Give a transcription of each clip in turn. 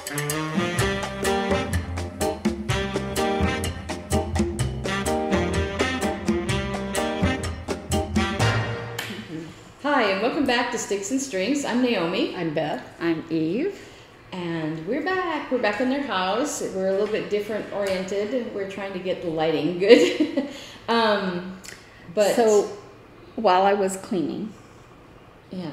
Hi, and welcome back to Sticks and Strings. I'm Naomi. I'm Beth. I'm Eve. And we're back. We're back in their house. We're a little bit different oriented. We're trying to get the lighting good. But so while I was cleaning, yeah,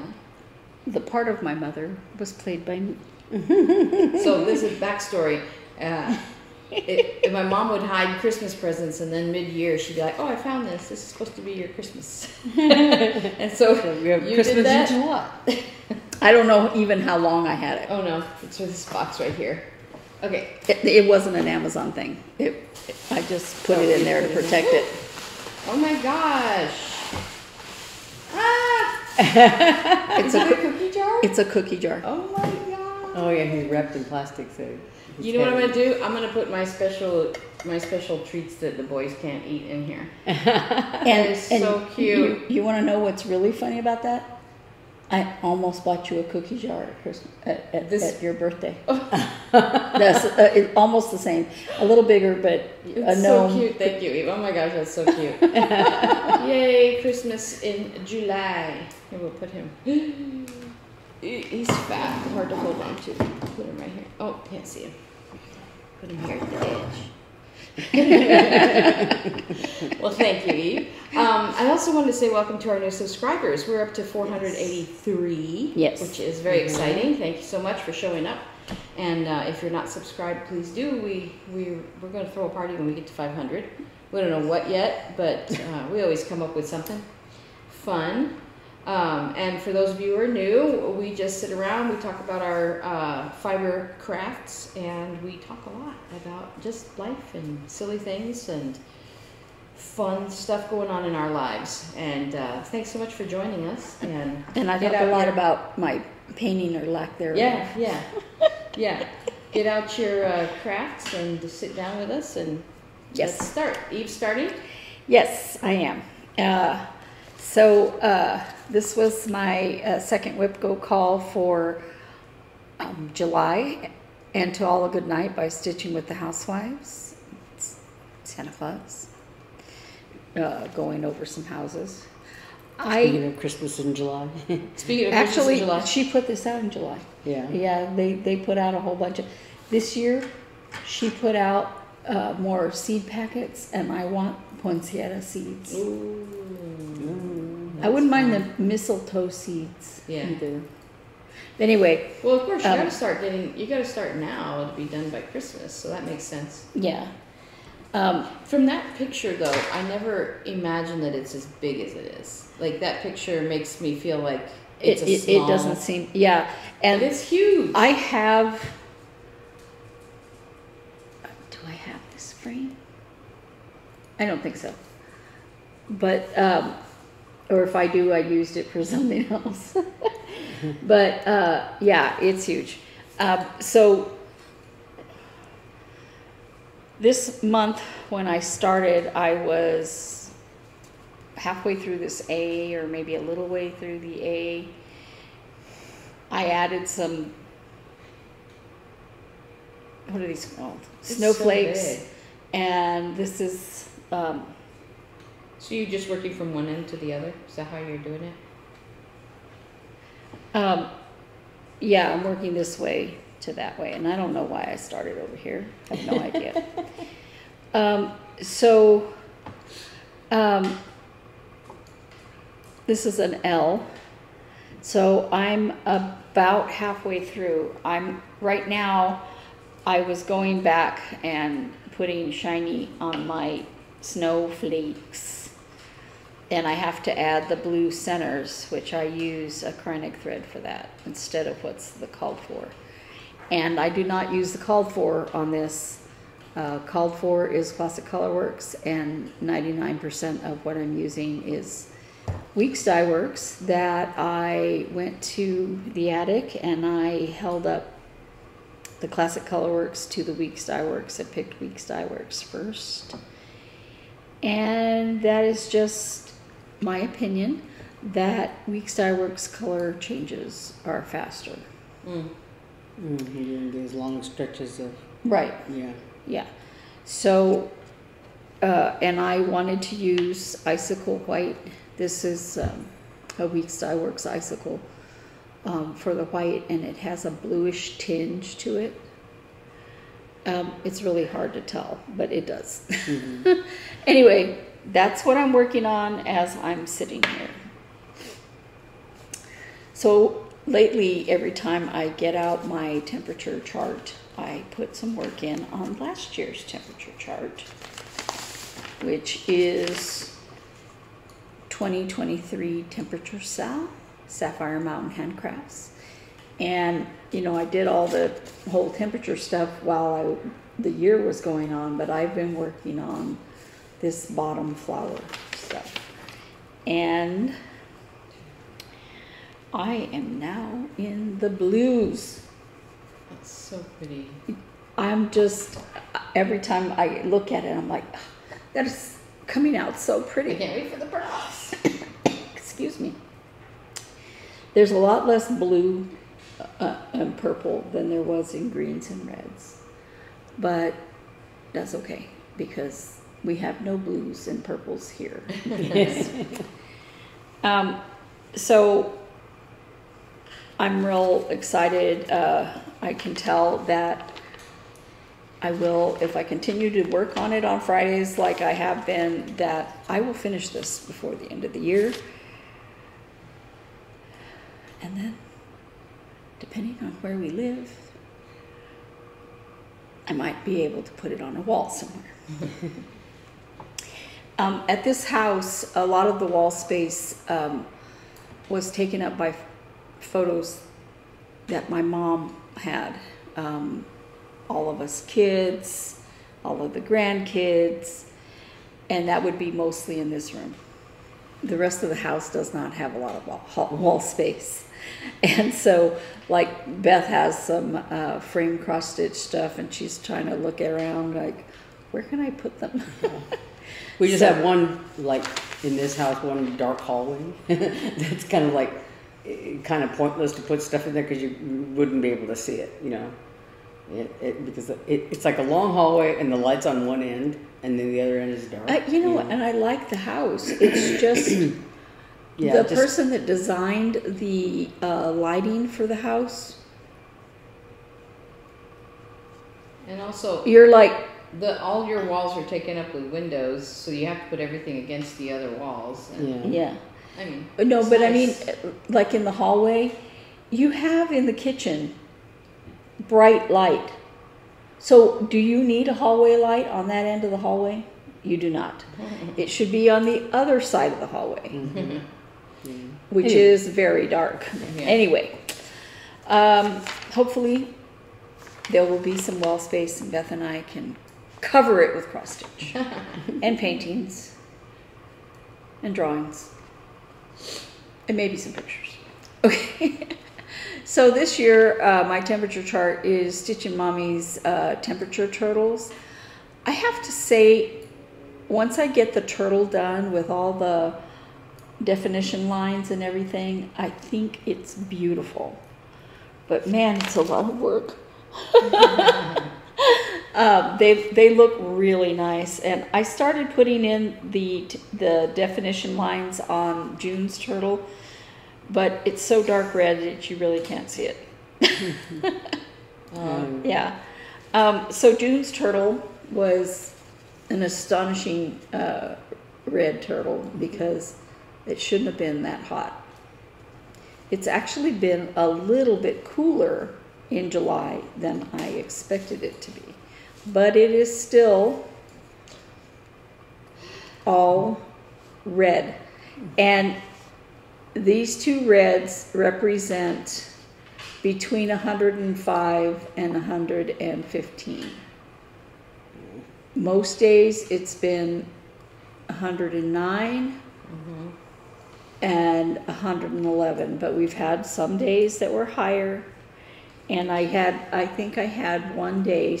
the part of my mother was played by me. So this is backstory. My mom would hide Christmas presents, and then mid-year she'd be like, "Oh, I found this. This is supposed to be your Christmas." And so we have you Christmas did that? in July. I don't know even how long I had it. Oh no, it's for this box right here. Okay. It wasn't an Amazon thing. I just put it in there to protect it. Oh my gosh. Ah! It's Is that a cookie jar? It's a cookie jar. Oh my god. Oh yeah, he's wrapped in plastic, so. You know what I'm gonna do? I'm gonna put my special treats that the boys can't eat in here. And it's so cute. You want to know what's really funny about that? I almost bought you a cookie jar at Christmas at your birthday. That's almost the same, a little bigger, but it's so cute. Thank you, Eve. Oh my gosh, that's so cute. Yay, Christmas in July. Here, we'll put him. He's fat, hard to hold on to. Put him right here. Oh, can't see him. Put him here at the edge. Well, thank you, Eve. I also wanted to say welcome to our new subscribers. We're up to 483, yes, which is very exciting. Thank you so much for showing up. And if you're not subscribed, please do. We're going to throw a party when we get to 500. We don't know what yet, but we always come up with something fun. And for those of you who are new, we just sit around, we talk about our fiber crafts, and we talk a lot about just life and silly things and fun stuff going on in our lives. And thanks so much for joining us. And I talk a lot about my painting or lack thereof. Yeah. Get out your crafts and just sit down with us and let's start. Eve starting? Yes, I am. So this was my second WIP-GO call for July, and To All a Good Night by Stitching with the Housewives. It's Santa Claus going over some houses. Speaking of Christmas in July. Speaking of actually, Christmas in July. she put this out in July. Yeah, they put out a whole bunch of. This year, she put out more seed packets, and I want poinsettia seeds. Ooh. I wouldn't mind the mistletoe seeds either. Anyway, well, of course, you got to start now to be done by Christmas, so that makes sense. Yeah. From that picture, though, I never imagined that it's as big as it is. Like, that picture makes me feel like it's a small... It doesn't seem... Yeah. And but it's huge. I have... Do I have this frame? I don't think so. But... or if I do, I used it for something else. But, yeah, it's huge. So, this month, when I started, I was halfway through this A, or maybe a little way through the A. I added some, what are these called? Snowflakes. So big. And this is... So you're just working from one end to the other? Is that how you're doing it? Yeah, I'm working this way to that way, and I don't know why I started over here. I have no idea. This is an L. So I'm about halfway through. Right now, I was going back and putting shiny on my snowflakes. And I have to add the blue centers, which I use acrylic thread for that instead of what's the called for. And I do not use the called for on this. Called for is Classic Colorworks, and 99% of what I'm using is Weeks Dye Works that I went to the attic and I held up the Classic Colorworks to the Weeks Dye Works. I picked Weeks Dye Works first. And that is just my opinion that Weeks Dye Works color changes are faster. Doing these long stretches of, Right. yeah. Yeah. So, and I wanted to use Icicle White. This is a Weeks Dye Works Icicle for the white, and it has a bluish tinge to it. It's really hard to tell, but it does. Mm-hmm. Anyway, that's what I'm working on as I'm sitting here. So lately, every time I get out my temperature chart, I put some work in on last year's temperature chart, which is 2023 temperature SAL, Sapphire Mountain Handcrafts. And, you know, I did all the whole temperature stuff while the year was going on, but I've been working on this bottom flower stuff. And I am now in the blues. That's so pretty. I'm just, every time I look at it, I'm like, oh, that is coming out so pretty. I can't wait for the pearls. Excuse me. There's a lot less blue and purple than there was in greens and reds. But that's okay, because we have no blues and purples here. So I'm real excited. I can tell that I will, if I continue to work on it on Fridays like I have been, that I will finish this before the end of the year. And then, depending on where we live, I might be able to put it on a wall somewhere. At this house, a lot of the wall space was taken up by photos that my mom had. All of us kids, all of the grandkids, and that would be mostly in this room. The rest of the house does not have a lot of wall space. And so, like, Beth has some frame cross-stitch stuff, and she's trying to look around like, where can I put them? We just have one, like, in this house, one dark hallway. That's kind of like, kind of pointless to put stuff in there because you wouldn't be able to see it, you know. Because it's like a long hallway and the light's on one end and then the other end is dark. You know what? And I like the house. It's just the person that designed the lighting for the house. And also, you're like, all your walls are taken up with windows, so you have to put everything against the other walls. And, yeah. I mean, no, but nice. I mean, like in the hallway, you have in the kitchen bright light. So do you need a hallway light on that end of the hallway? You do not. It should be on the other side of the hallway, which is very dark. Yeah. Anyway, hopefully there will be some wall space and Beth and I can cover it with cross stitch and paintings and drawings and maybe some pictures. Okay. So this year, my temperature chart is Stitchin' Mommy's temperature turtles. I have to say, once I get the turtle done with all the definition lines and everything, I think it's beautiful. But man, it's a lot of work. They look really nice, and I started putting in the definition lines on June's turtle. But it's so dark red that you really can't see it. Yeah. So June's turtle was an astonishing red turtle because it shouldn't have been that hot. It's actually been a little bit cooler in July than I expected it to be. But it is still all red. And these two reds represent between 105 and 115. Most days it's been 109 and 111, but we've had some days that were higher. And I think I had one day,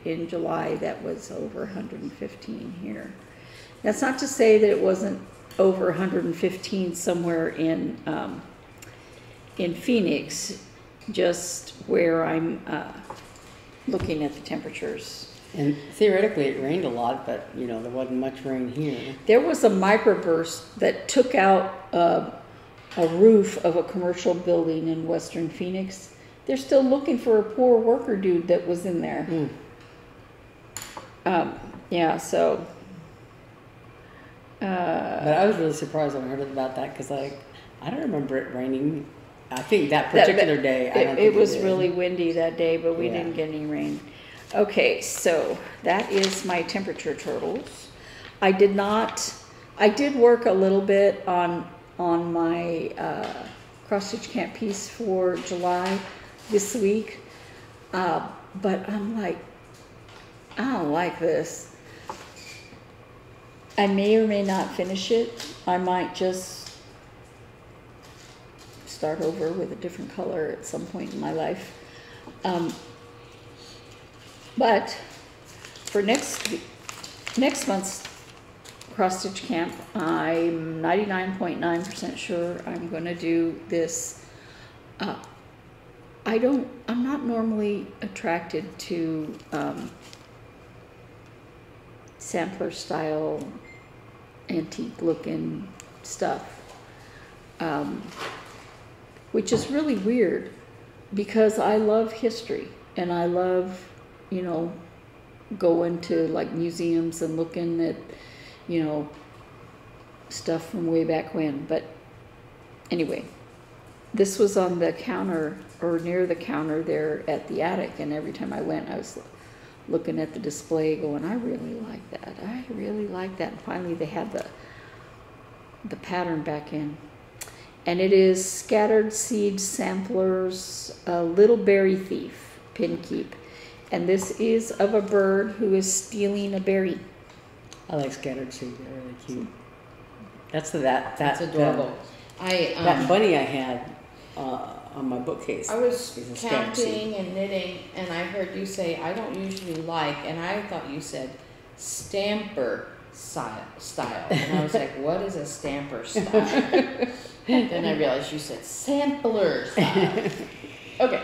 in July, that was over 115 here. That's not to say that it wasn't over 115 somewhere in Phoenix, just where I'm looking at the temperatures. And theoretically, it rained a lot, but you know there wasn't much rain here. There was a microburst that took out a roof of a commercial building in Western Phoenix. They're still looking for a poor worker dude that was in there. Yeah, so. But I was really surprised when I heard about that because I don't remember it raining. I think that particular day. It was really windy that day, but we didn't get any rain. Okay, so that is my temperature totals. I did work a little bit on my cross stitch camp piece for July this week, but I'm like, I don't like this. I may or may not finish it. I might just start over with a different color at some point in my life. But for next month's cross stitch camp, I'm 99.9% sure I'm going to do this. I'm not normally attracted to sampler style antique looking stuff, which is really weird because I love history and I love, you know, going to like museums and looking at, you know, stuff from way back when. But anyway, this was on the counter or near the counter there at the attic, and every time I went I was looking at the display going, I really like that. I really like that. And finally they had the pattern back in. And it is Scattered Seed Samplers, Little Berry Thief, Pin Keep. And this is of a bird who is stealing a berry. I like Scattered Seed. They're really cute. That's adorable. That bunny I had on my bookcase. I was counting and knitting, and I heard you say, I don't usually like, and I thought you said stamper style. And I was like, what is a stamper style? Then I realized you said sampler style. Okay.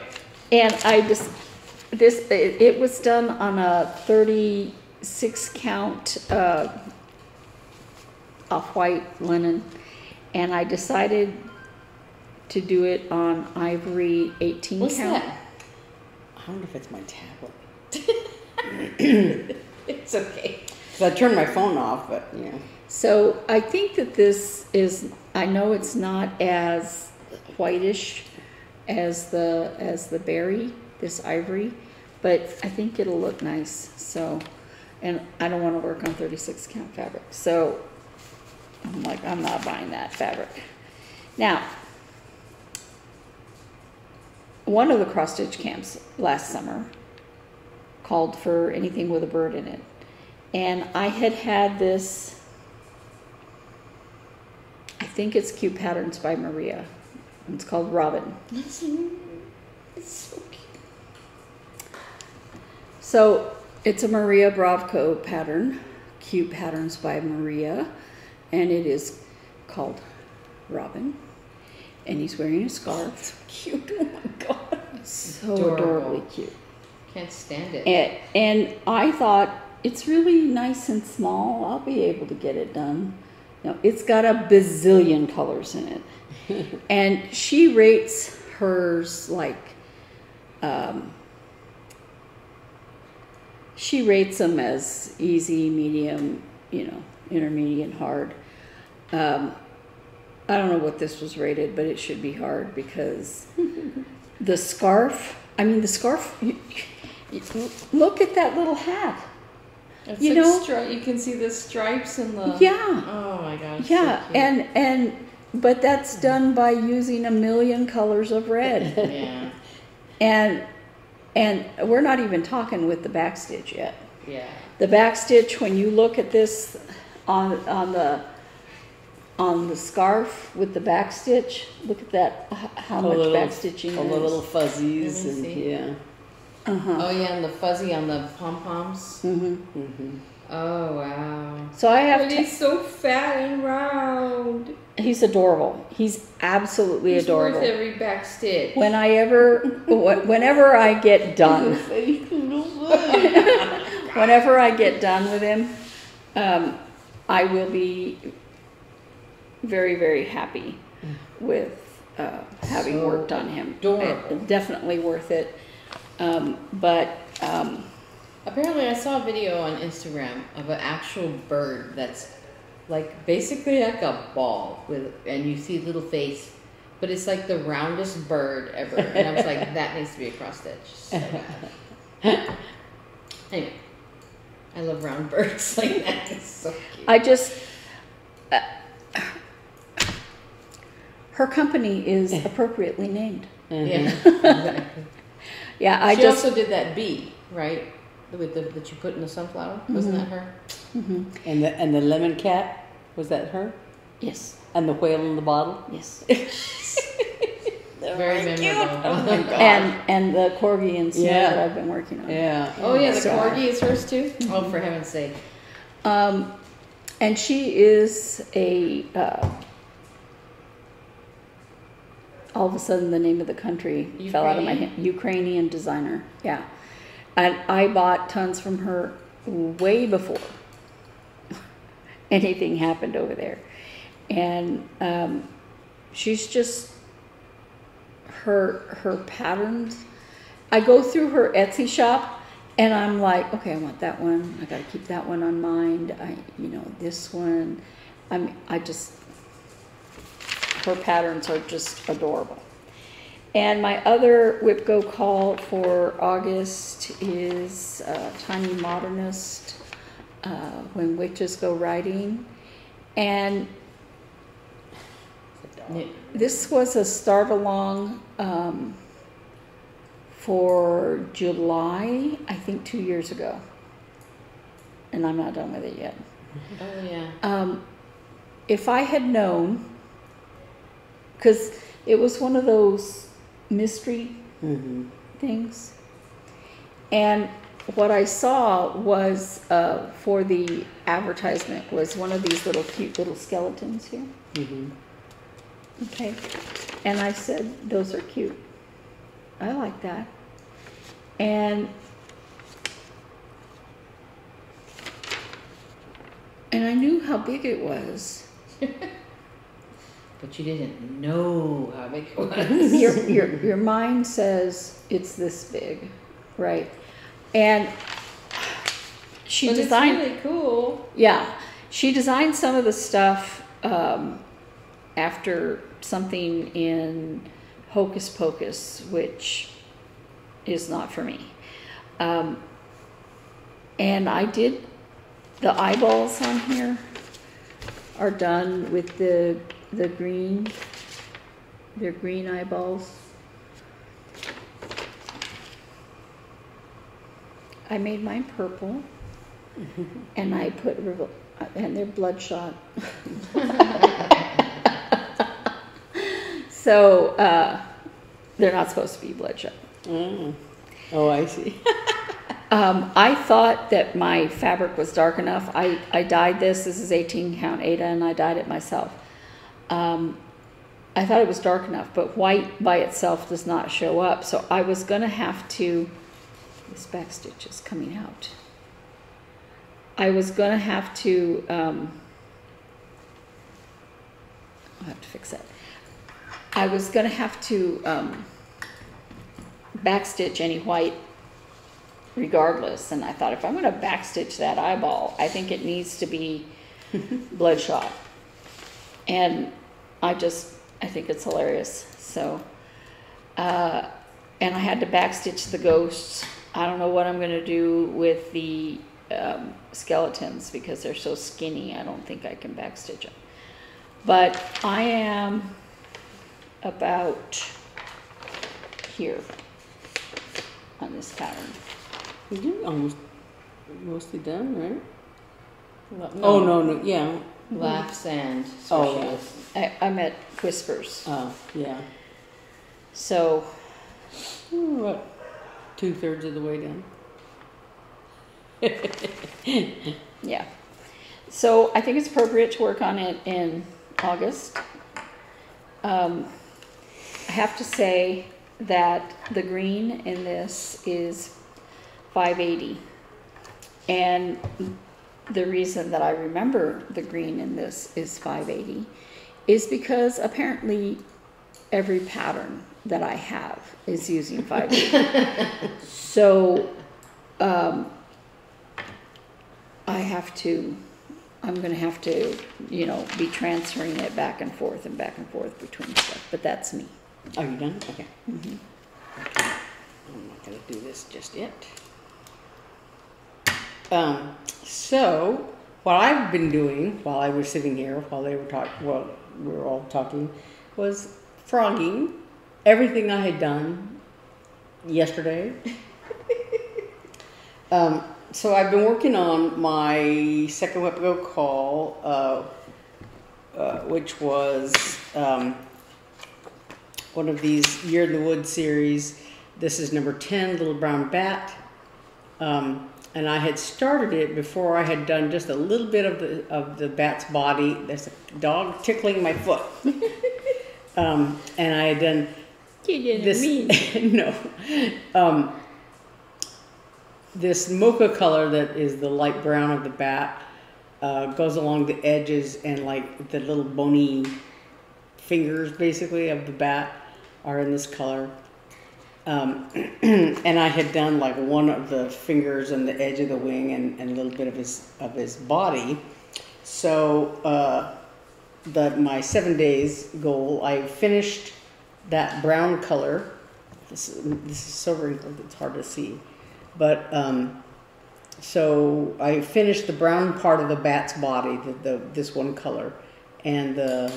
And it was done on a 36 count off-white linen, and I decided to do it on ivory 18 What's count. That? I wonder if it's my tablet. It's okay. So I turned my phone off, but yeah. So I think that this is, I know it's not as whitish as the berry, this ivory, but I think it'll look nice. So, and I don't want to work on 36 count fabric. So I'm like, I'm not buying that fabric. Now, one of the cross stitch camps last summer called for anything with a bird in it. And I had this, I think it's Cute Patterns by Maria. It's called Robin. It's so cute. So it's a Maria Bravko pattern, Cute Patterns by Maria, and it is called Robin. And he's wearing a scarf. So cute. Oh my god. So adorably cute. Can't stand it. And I thought, it's really nice and small. I'll be able to get it done. No, it's got a bazillion colors in it. And she rates hers like, she rates them as easy, medium, you know, intermediate, hard. I don't know what this was rated, but it should be hard because the scarf, look at that little hat. It's you like know, you can see the stripes and the. Yeah. Oh my gosh. Yeah, so cute. but that's done by using a million colors of red. Yeah. And we're not even talking with the back stitch yet. Yeah. The back stitch, when you look at this on the scarf with the back stitch, look at that, how much back stitching all is. the little fuzzies and see. yeah. Uh-huh. Oh yeah, and the fuzzy on the pom poms. Mm-hmm. Mm-hmm. Oh, wow. So I have But he's so fat and round. He's adorable. He's absolutely He's adorable. worth every back stitch. Whenever I get done, whenever I get done with him, I will be very, very happy with having So worked on him. adorable. Definitely worth it. Apparently, I saw a video on Instagram of an actual bird that's like basically like a ball and you see little face, but it's like the roundest bird ever. And I was like, that needs to be a cross stitch. So bad. Anyway, I love round birds like that. It's so cute. I just, her company is appropriately named. Yeah, exactly. Yeah, She also did that bee, right? That you put in the sunflower. Wasn't that her? Mm-hmm. And the lemon cat, was that her? Yes. And the whale in the bottle? Yes. Very memorable. Oh my God. And the corgi and snow Yeah. that I've been working on. Yeah. Oh yeah, the So- corgi is hers too. Oh, for heaven's sake! And she is a, all of a sudden the name of the country fell out of my hand. Ukrainian designer, yeah. And I bought tons from her way before anything happened over there. And she's just, her patterns, I go through her Etsy shop and I'm like, okay, I want that one. I got to keep that one on mind. This one. Her patterns are just adorable. And my other WIP-GO call for August is Tiny Modernist, When Witches Go Riding. And this was a start along for July, I think 2 years ago. And I'm not done with it yet. Oh yeah. If I had known, because it was one of those mystery things, and what I saw was for the advertisement was one of these little cute little skeletons here. Okay, and I said, those are cute. I like that. And I knew how big it was. But you didn't know how big it was. Your mind says it's this big, right? And she But designed. it's really cool. Yeah, she designed some of the stuff after something in Hocus Pocus, which is not for me. And I did the eyeballs on here are done with the green. They're green eyeballs. I made mine purple, and I put and they're bloodshot. So they're not supposed to be bloodshot. Oh, I see. I thought that my fabric was dark enough. I dyed this. This is 18 count Aida, and I dyed it myself. I thought it was dark enough, but white by itself does not show up. So I was going to have to, this back stitch is coming out. I was going to have to, I'll have to fix that. I was going to have to backstitch any white regardless. And I thought, if I'm going to backstitch that eyeball, I think it needs to be bloodshot. And I think it's hilarious. So, and I had to backstitch the ghosts. I don't know what I'm going to do with the skeletons because they're so skinny. I don't think I can backstitch them. But I am about here on this pattern. You're almost mostly done, right? Well, Oh, no, yeah. Laughs and Oh, swishes. I'm at whispers. Oh, yeah. So, What, 2/3 of the way done? Yeah. So I think it's appropriate to work on it in August. I have to say that the green in this is 580. And the reason that I remember the green in this is 580 is because apparently every pattern that I have is using 580. So I'm going to have to, you know, be transferring it back and forth between stuff. But that's me. Are you done? Okay. Mm-hmm. I'm not going to do this just yet. So what I've been doing while I was sitting here, while they were we were all talking, was frogging everything I had done yesterday. So I've been working on my second WIP-GO call, which was one of these Year in the Woods series. This is number 10, Little Brown Bat. And I had started it before I had done just a little bit of the bat's body. There's a dog tickling my foot. And I had done this. No. This mocha color that is the light brown of the bat goes along the edges, and like the little bony fingers basically of the bat are in this color. And I had done like one of the fingers and the edge of the wing and a little bit of his body. So my 7 days goal, I finished that brown color. This is so wrinkled it's hard to see. But so I finished the brown part of the bat's body, this one color, and the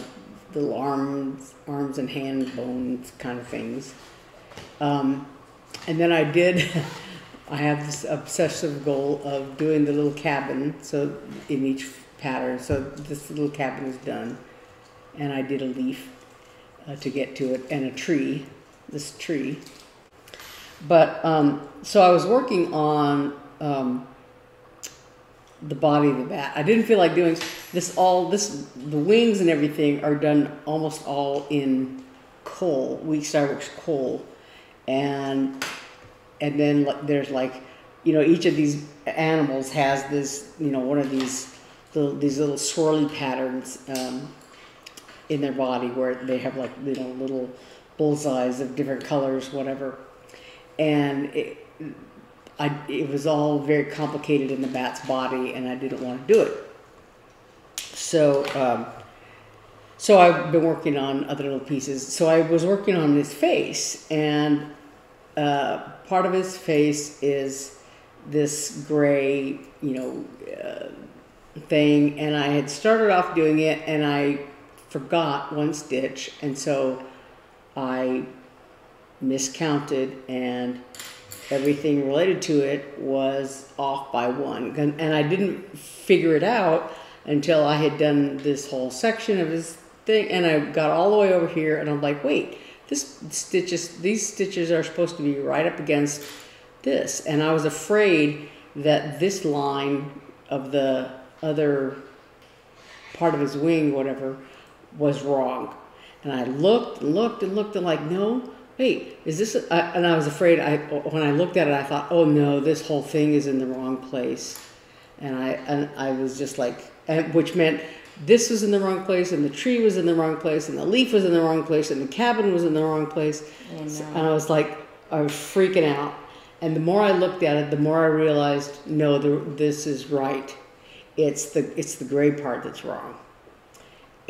little arms and hand bones kind of things. And then I have this obsessive goal of doing the little cabin, so in each pattern. So this little cabin is done, and I did a leaf to get to it, and a tree, this tree. But so I was working on the body of the bat. I didn't feel like doing this. The wings and everything are done almost all in coal, Week Starworks coal. And then there's like, you know, each of these animals has this, you know, one of these little swirly patterns in their body where they have like, you know, little bullseyes of different colors, whatever. And it was all very complicated in the bat's body, and I didn't want to do it. So I've been working on other little pieces. So I was working on his face, and part of his face is this gray, you know, thing. And I had started off doing it, and I forgot one stitch, and so I miscounted, and everything related to it was off by one. And I didn't figure it out until I had done this whole section of his thing, and I got all the way over here, and I'm like, wait, these stitches are supposed to be right up against this. And I was afraid that this line of the other part of his wing, whatever, was wrong. And I looked and looked and looked, and like, no, wait, is this? And I was afraid. When I looked at it, I thought, oh no, this whole thing is in the wrong place. And I was just like, which meant this was in the wrong place, and the tree was in the wrong place, and the leaf was in the wrong place, and the cabin was in the wrong place. Oh, no. And I was like, I was freaking out. And the more I looked at it, the more I realized, no, this is right. It's the gray part that's wrong.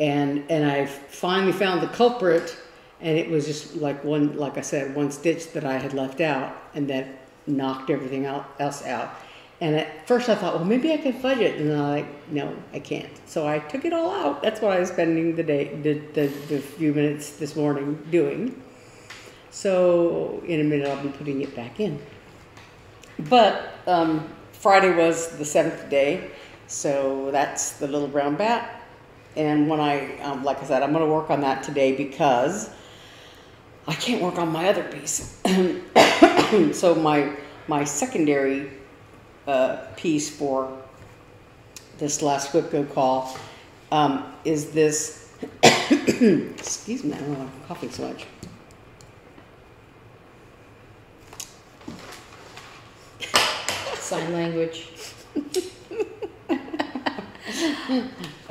And I finally found the culprit, and it was just like like I said, one stitch that I had left out, and that knocked everything else out. And at first I thought, well, maybe I can fudge it, and I'm like, no, I can't. So I took it all out. That's what I was spending the few minutes this morning doing. So in a minute I'll be putting it back in. But Friday was the 7th day, so that's the little brown bat. And when like I said, I'm going to work on that today because I can't work on my other piece. So my secondary piece for this last WIP-GO call, is this, excuse me, I don't know why I'm coughing so much. Sign language.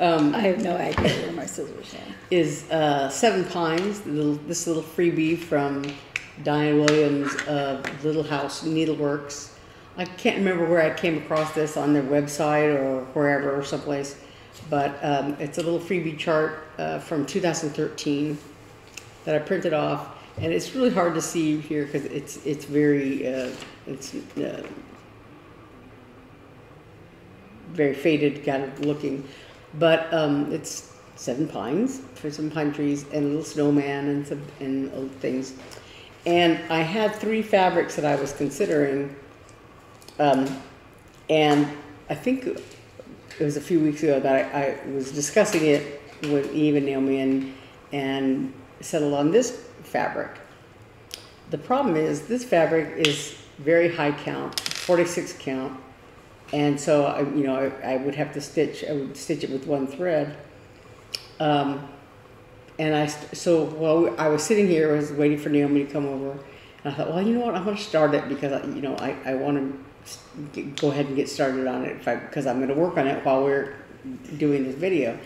I have no idea where my scissors are. Is 7 Pines, this little freebie from Diane Williams of Little House Needleworks. I can't remember where I came across this, on their website or wherever or someplace, but it's a little freebie chart from 2013 that I printed off, and it's really hard to see here because it's very very faded kind of looking, but it's 7 pines for some pine trees and a little snowman and some old things. And I had 3 fabrics that I was considering, and I think it was a few weeks ago that I was discussing it with Eve and Naomi and settled on this fabric. The problem is this fabric is very high count, 46 count, and so I would have to stitch. I would stitch it with 1 thread. So while I was sitting here, I was waiting for Naomi to come over, and I thought, well, you know what, I'm going to start it because I want to go ahead and get started on it because I'm going to work on it while we're doing this video.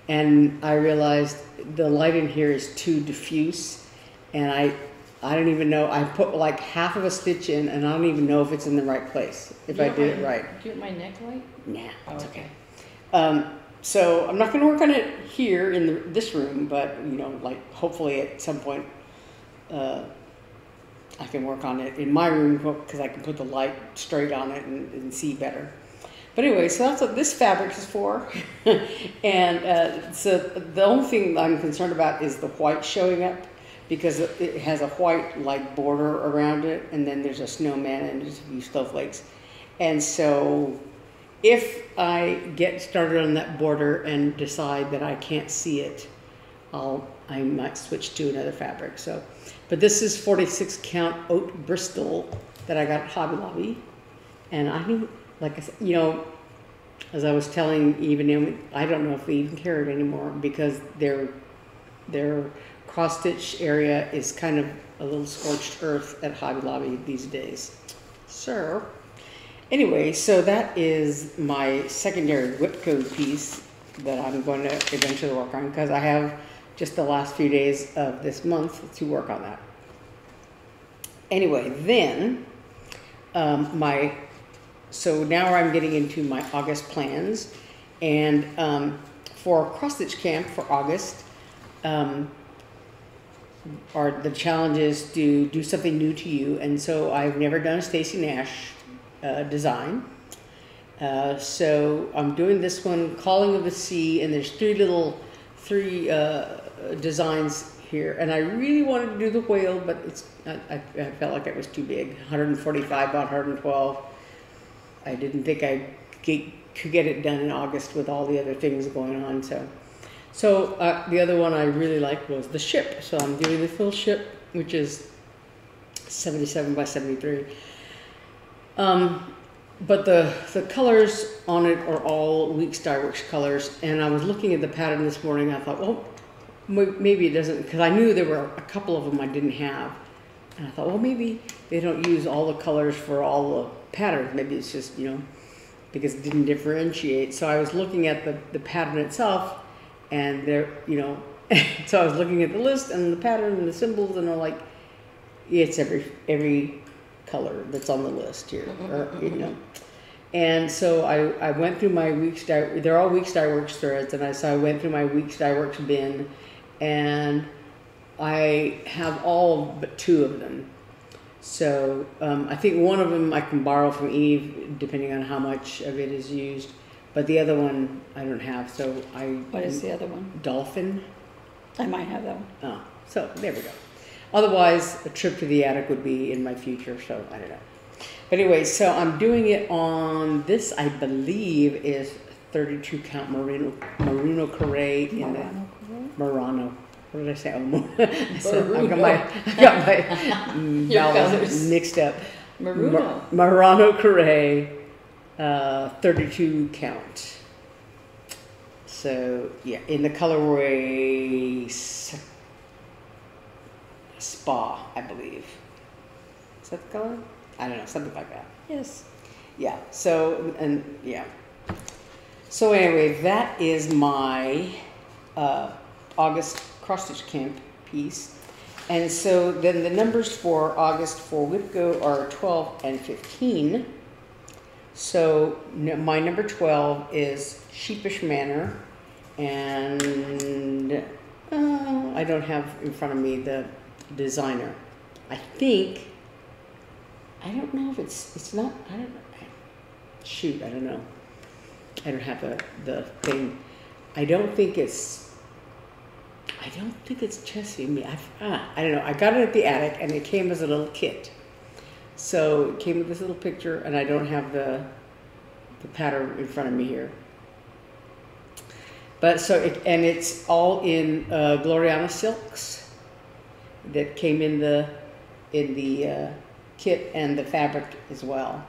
And I realized the light in here is too diffuse, and I don't even know. I put like half of a stitch in, and I don't even know if it's in the right place, if I did it right. Do you want my neck light? Nah, it's okay. So I'm not going to work on it here in this room, but like hopefully at some point I can work on it in my room because I can put the light straight on it and see better. But anyway, so that's what this fabric is for. And so the only thing I'm concerned about is the white showing up, because it has a white like border around it, and then there's a snowman and there's a few snowflakes. And so if I get started on that border and decide that I can't see it, I might switch to another fabric. So, but this is 46 count Oat Bristol that I got at Hobby Lobby, and I think, like I said, as I was telling Eve, I don't know if they even carry it anymore because their cross stitch area is kind of a little scorched earth at Hobby Lobby these days. So anyway, so that is my secondary WIP-GO piece that I'm going to eventually work on because I have just the last few days of this month to work on that. Anyway, then so now I'm getting into my August plans, and for cross stitch camp for August, the challenge is to do something new to you, and so I've never done a Stacey Nash design. So I'm doing this one, Calling of the Sea, and there's three designs here, and I really wanted to do the whale, but I felt like it was too big. 145 by 112. I didn't think I could get it done in August with all the other things going on. So the other one I really liked was the ship. So I'm doing this little ship, which is 77 by 73. But the colors on it are all Weeks Dye Works colors, and I was looking at the pattern this morning. I thought, well, maybe it doesn't, because I knew there were a couple of them I didn't have, and I thought, well, maybe they don't use all the colors for all the patterns. Maybe it's just because it didn't differentiate. So I was looking at the pattern itself, and there, so I was looking at the list and the pattern and the symbols, and I'm like, it's every color that's on the list here, And so I went through my Weeks Dye. They're all Weeks Dye Works threads, and so I went through my Weeks Dye Works bin, and I have all but 2 of them. So I think one of them I can borrow from Eve, depending on how much of it is used, but the other one I don't have. So What is the other one? Dolphin. I might have that one. Oh, so there we go. Otherwise, a trip to the attic would be in my future, so I don't know. But anyway, so I'm doing it on this, I believe, is 32 count Merino Carré in the Murano. What did I say? I got my vowels mixed up. Murano Carré, 32 count. So yeah, in the colorway Spa, I believe. Is that the color? I don't know, something like that. Yes. Yeah. So and yeah. So anyway, that is my August cross stitch camp piece. And so then the numbers for August for WIP-GO are 12 and 15. So my number 12 is Cheapish Manor, and I don't have in front of me the designer. I think, I don't know if it's not, I don't know. Shoot, I don't know. I don't have the thing. I don't think it's Chessie Me. I don't know. I got it at the attic, and it came as a little kit. So it came with this little picture, and I don't have the pattern in front of me here. But so it's all in Gloriana silks that came in the kit and the fabric as well.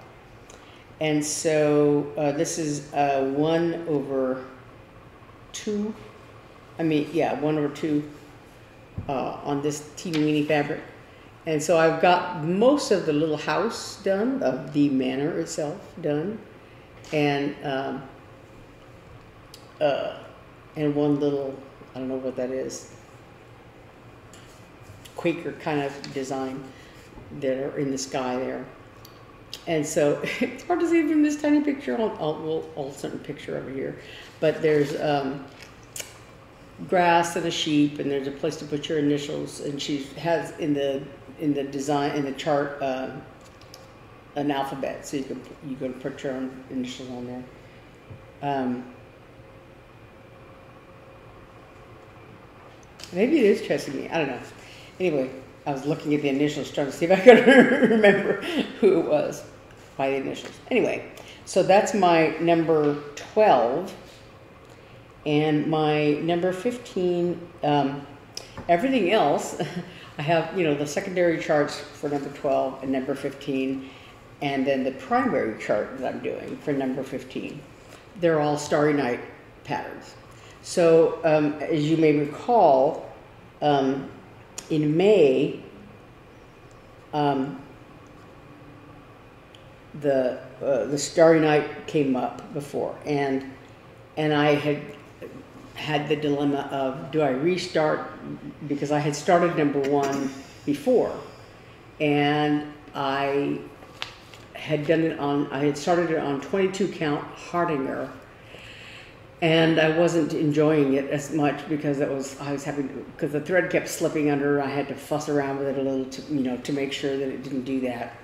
And so this is 1/2. I mean, yeah, 1/2 on this teeny weeny fabric. And so I've got most of the little house done, of the manor itself done, and one little, I don't know what that is, Quaker kind of design that are in the sky there. And so it's hard to see from this tiny picture. I'll send a picture over here, but there's grass and a sheep, and there's a place to put your initials, and she has in the design, in the chart, an alphabet, so you can put your own initials on there. Maybe it is Chessie Me, I don't know. Anyway, I was looking at the initials trying to see if I could remember who it was by the initials. Anyway, so that's my number 12. And my number 15, everything else, I have, the secondary charts for number 12 and number 15, and then the primary chart that I'm doing for number 15. They're all Starry Night patterns. So as you may recall, in May, the Starry Night came up before, and I had the dilemma of, do I restart, because I had started number 1 before, and I had started it on 22 count Hardinger, and I wasn't enjoying it as much because because the thread kept slipping under. I had to fuss around with it a little to make sure that it didn't do that.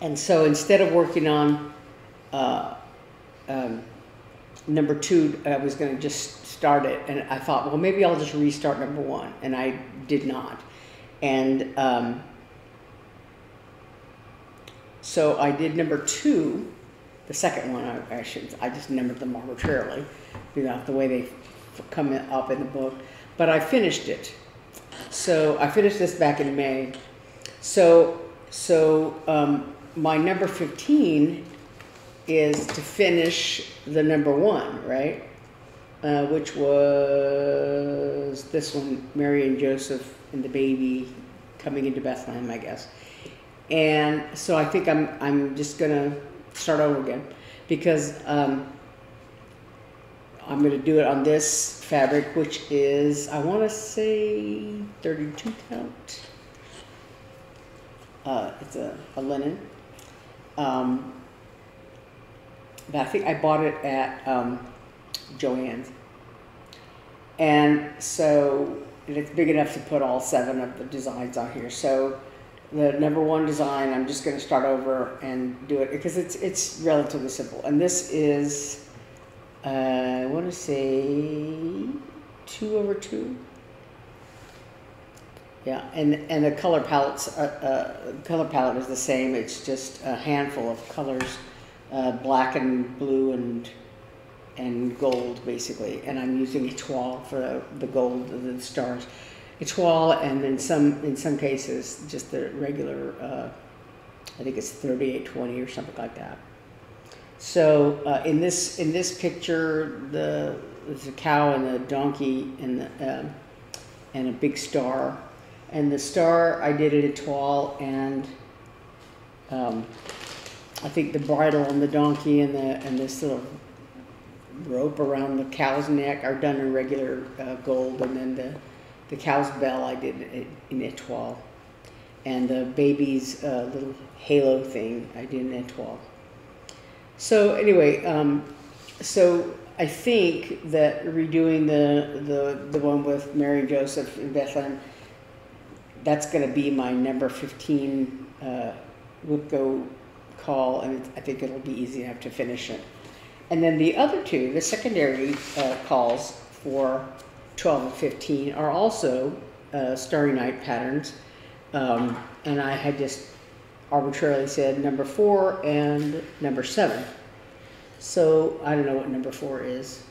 And so instead of working on number 2, I was going to just start it, and I thought, well, maybe I'll just restart number 1, and I did not. And so I did number 2, the second one. I just numbered them arbitrarily, the way they come up in the book. But I finished it. So I finished this back in May. So my number 15 is to finish the number 1, right? Which was this one, Mary and Joseph and the baby coming into Bethlehem, I guess. And so I think I'm just gonna start over again, because I'm gonna do it on this fabric, which is, I want to say 32 count. It's a linen. But I think I bought it at Joann's. And so it's big enough to put all 7 of the designs on here. So the number 1 design, I'm just going to start over and do it because it's relatively simple. And this is, I want to say 2/2. Yeah, and the color palette is the same. It's just a handful of colors, black and blue and gold basically. And I'm using Etoile for the gold, the stars. Etoile, and in some cases just the regular. I think it's 3820 or something like that. So in this picture, there's a cow and a donkey and a big star. And the star I did in a toile, and I think the bridle on the donkey and this little rope around the cow's neck are done in regular gold, and then the cow's bell I did in étoile, and the baby's little halo thing I did in étoile. So anyway, so I think that redoing the one with Mary and Joseph in Bethlehem, that's going to be my number 15 WIP-GO call, and I think it'll be easy enough to finish it. And then the other two, the secondary calls for 12 and 15, are also Starry Night patterns, and I had just arbitrarily said number 4 and number 7. So I don't know what number 4 is.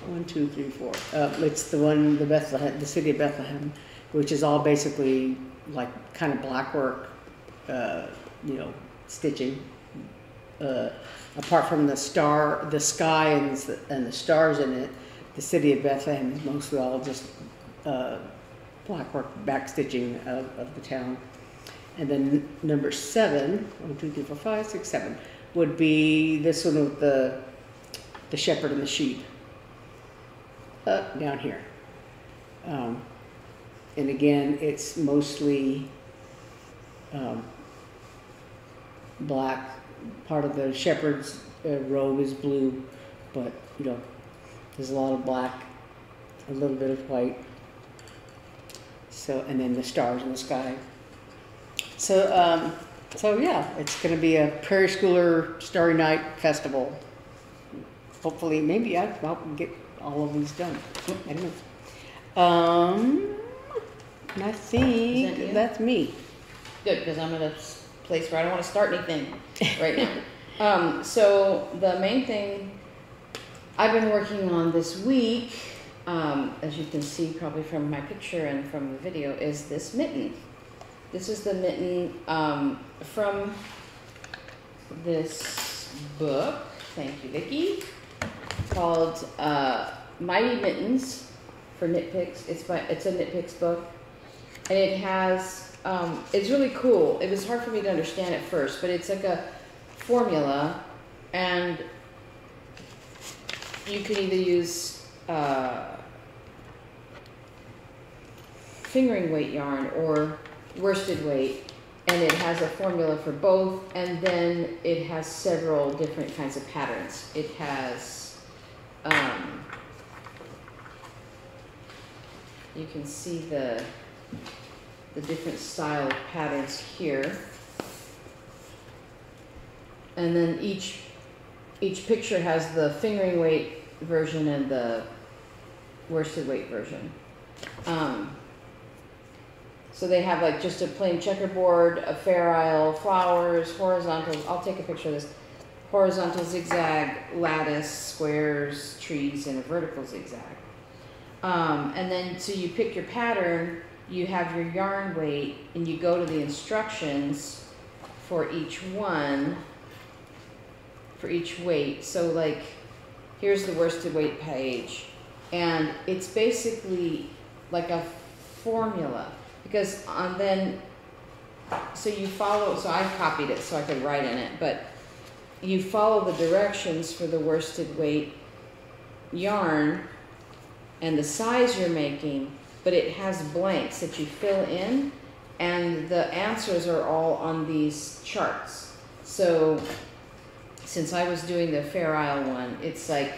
1, 2, 3, 4. It's the one, the city of Bethlehem, which is all basically like kind of black work, you know, stitching. Apart from the sky and the stars in it, the city of Bethlehem is mostly all just black work back stitching of the town. And then number 7, 1, 2, 3, 4, 5, 6, 7, would be this one with the shepherd and the sheep down here. And again, it's mostly black. Part of the shepherd's robe is blue, but you know, there's a lot of black, a little bit of white. So, and then the stars in the sky. So, so yeah, it's going to be a Prairie Schooler Starry Night Festival. Hopefully, maybe I'll get all of these done. I don't know. And I think that's me. Good, because I'm in a place where I don't want to start anything right now. So the main thing I've been working on this week, as you can see probably from my picture and from the video, is this mitten. This is the mitten from this book, thank you Vicki, called Mighty Mittens for Knit Picks. It's a Knit Picks book, and it has, it's really cool. It was hard for me to understand at first, but it's like a formula, and you can either use fingering weight yarn or worsted weight, and it has a formula for both, and then it has several different kinds of patterns. It has, you can see the different style patterns here, and then each picture has the fingering weight version and the worsted weight version. So they have like just a plain checkerboard, a fair isle, flowers, horizontal. I'll take a picture of this. Horizontal zigzag, lattice, squares, trees, and a vertical zigzag. And then so you pick your pattern, you have your yarn weight, and you go to the instructions for each one, for each weight. So like, here's the worsted weight page, and it's basically like a formula. Because then, so you follow, so I copied it so I could write in it, but you follow the directions for the worsted weight yarn and the size you're making, but it has blanks that you fill in, and the answers are all on these charts. So since I was doing the Fair Isle one, it's like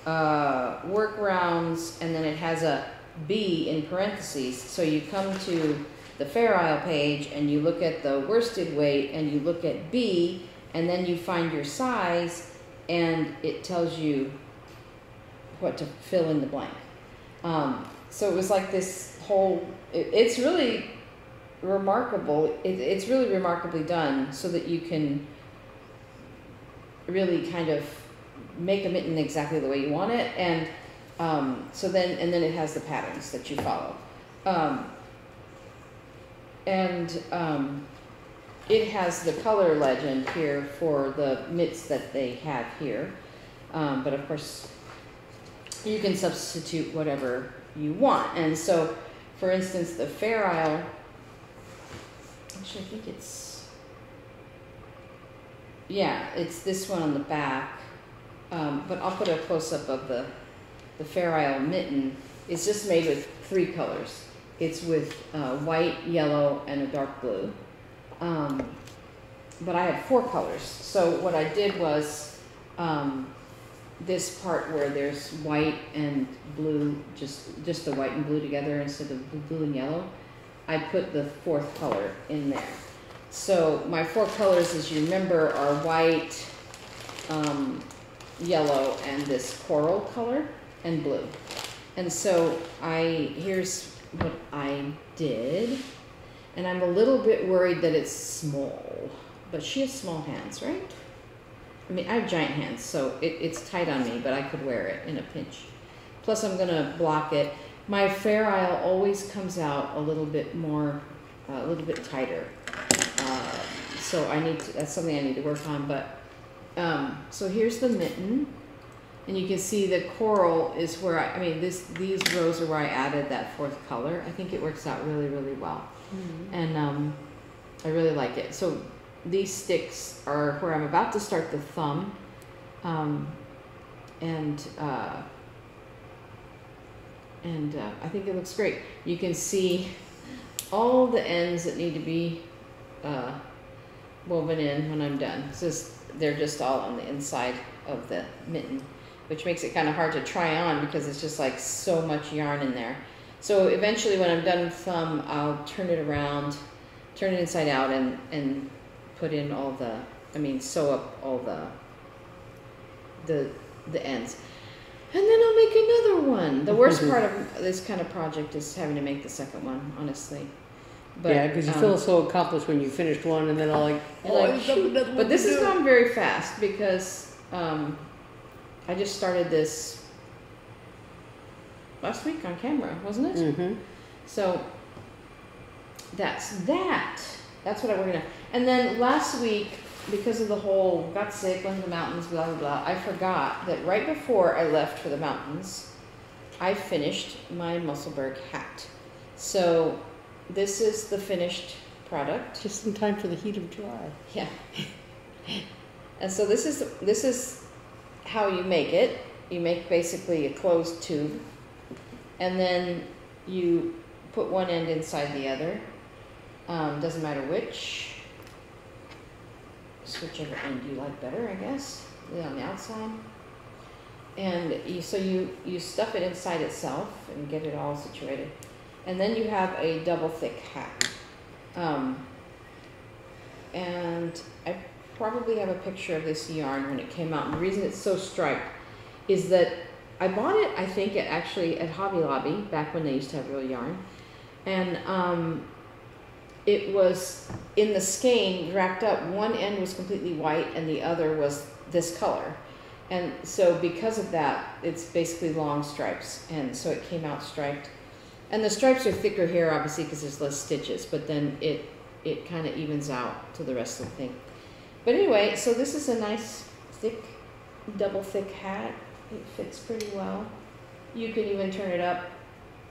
work rounds, and then it has a B in parentheses. So you come to the Fair Isle page and you look at the worsted weight and you look at B, and then you find your size, and it tells you what to fill in the blank. So it was like this whole, it's really remarkable. It's really remarkably done, so that you can really kind of make a mitten exactly the way you want it. And so then it has the patterns that you follow. it has the color legend here for the mitts that they have here. But of course, you can substitute whatever you want. And so, for instance, the Fair Isle, actually I think it's this one on the back. But I'll put a close-up of the Fair Isle mitten. It's just made with 3 colors. It's with white, yellow, and a dark blue. But I had 4 colors. So what I did was this part where there's white and blue, just the white and blue together instead of blue and yellow, I put the 4th color in there. So my 4 colors, as you remember, are white, yellow, and this coral color, and blue. And so here's what I did. And I'm a little bit worried that it's small, but she has small hands, right? I mean, I have giant hands, so it's tight on me, but I could wear it in a pinch. Plus, I'm gonna block it. My Fair Isle always comes out a little bit more, a little bit tighter. So that's something I need to work on, but, so here's the mitten. And you can see the coral is where these rows are where I added that 4th color. I think it works out really, really well. Mm-hmm. And I really like it. So these sticks are where I'm about to start the thumb. I think it looks great. You can see all the ends that need to be woven in when I'm done. They're just all on the inside of the mitten, which makes it kind of hard to try on because it's just like so much yarn in there. So eventually when I'm done with thumb, I'll turn it around, turn it inside out, and put in all sew up all the ends. And then I'll make another one. The worst part of this kind of project is having to make the second one, honestly. But, yeah, because you feel so accomplished when you finished one, and then I'll but this has gone very fast because I just started this last week on camera, wasn't it? Mm-hmm. So that's that. That's what I'm working on. And then last week, because of the whole got sick, went to the mountains, blah, blah, blah, I forgot that right before I left for the mountains, I finished my Musselburgh hat. So this is the finished product. Just in time for the heat of July. Yeah. And so this is how you make it. You make basically a closed tube, and then you put one end inside the other. Doesn't matter whichever end you like better, I guess. On the outside. And you stuff it inside itself and get it all situated. And then you have a double thick hat. And I probably have a picture of this yarn when it came out. And the reason it's so striped is that I bought it, I think, at Hobby Lobby, back when they used to have real yarn. And it was in the skein wrapped up. One end was completely white and the other was this color. And so because of that, it's basically long stripes. And so it came out striped. And the stripes are thicker here, obviously, because there's less stitches, but then it kind of evens out to the rest of the thing. But anyway, so this is a nice, thick, double thick hat. It fits pretty well. You can even turn it up,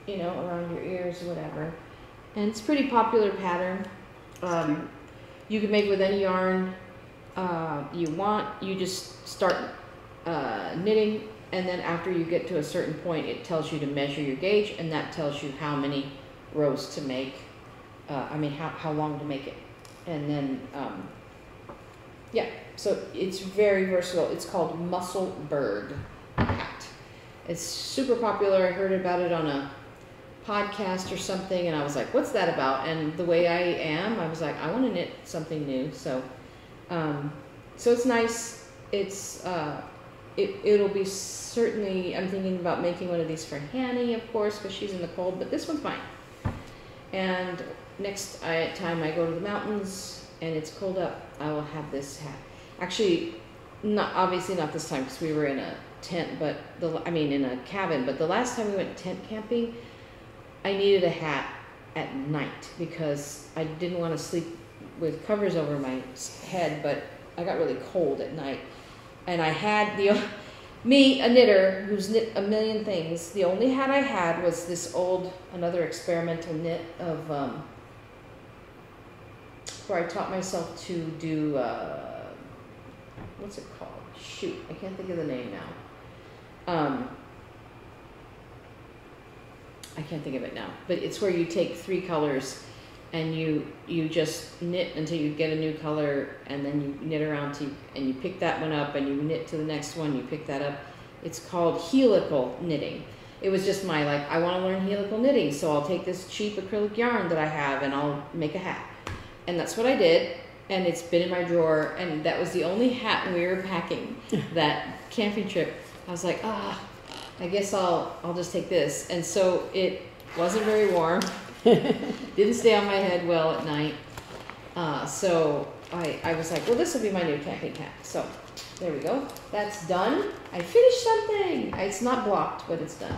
around your ears or whatever. And it's a pretty popular pattern. You can make it with any yarn you want. You just start knitting, and then after you get to a certain point, it tells you to measure your gauge, and that tells you how many rows to make, how long to make it. And then, so it's very versatile. It's called Musselburgh hat. It's super popular. I heard about it on a podcast or something, and I was like, what's that about? And the way I am, I was like, I want to knit something new. So it's nice. It'll be certainly, I'm thinking about making one of these for Hanny, of course, because she's in the cold, but this one's fine. And next time I go to the mountains and it's cold up, I will have this hat. Actually, obviously not this time because we were in a tent, but in a cabin, but the last time we went tent camping, I needed a hat at night because I didn't want to sleep with covers over my head, but I got really cold at night. And I had me, a knitter who's knit a million things, the only hat I had was this old, another experimental knit of, where I taught myself to do, what's it called? Shoot, I can't think of the name now. I can't think of it now, but it's where you take 3 colors and you just knit until you get a new color, and then you knit around and you pick that one up and you knit to the next one, you pick that up. It's called helical knitting. It was just my, like, I want to learn helical knitting, so I'll take this cheap acrylic yarn that I have and I'll make a hat. And that's what I did, and it's been in my drawer, and that was the only hat when we were packing that camping trip. I was like, I guess I'll just take this. And so it wasn't very warm. Didn't stay on my head well at night. So I was like, well, this will be my new camping hat. So there we go. That's done. I finished something. It's not blocked, but it's done.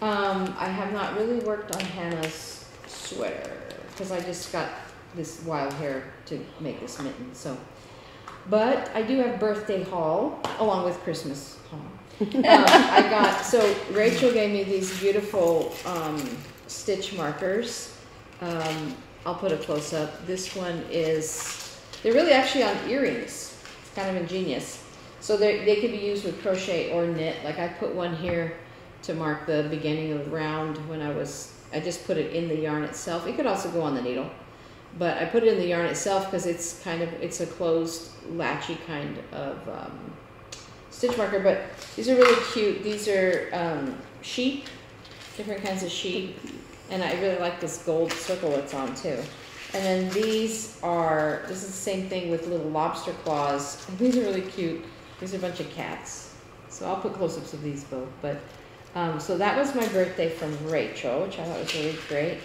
I have not really worked on Hannah's sweater because I just got this wild hair to make this mitten. So, but I do have birthday haul along with Christmas haul. So Rachel gave me these beautiful stitch markers. I'll put a close up. This one is, they're really actually on earrings. It's kind of ingenious. So they could be used with crochet or knit. Like I put one here to mark the beginning of the round when I just put it in the yarn itself. It could also go on the needle, but I put it in the yarn itself because it's a closed latchy kind of stitch marker. But these are really cute. These are sheep, different kinds of sheep, and I really like this gold circle it's on too. And then this is the same thing with little lobster claws. And these are really cute. These are a bunch of cats. So I'll put close-ups of these both. But so that was my birthday from Rachel, which I thought was really great.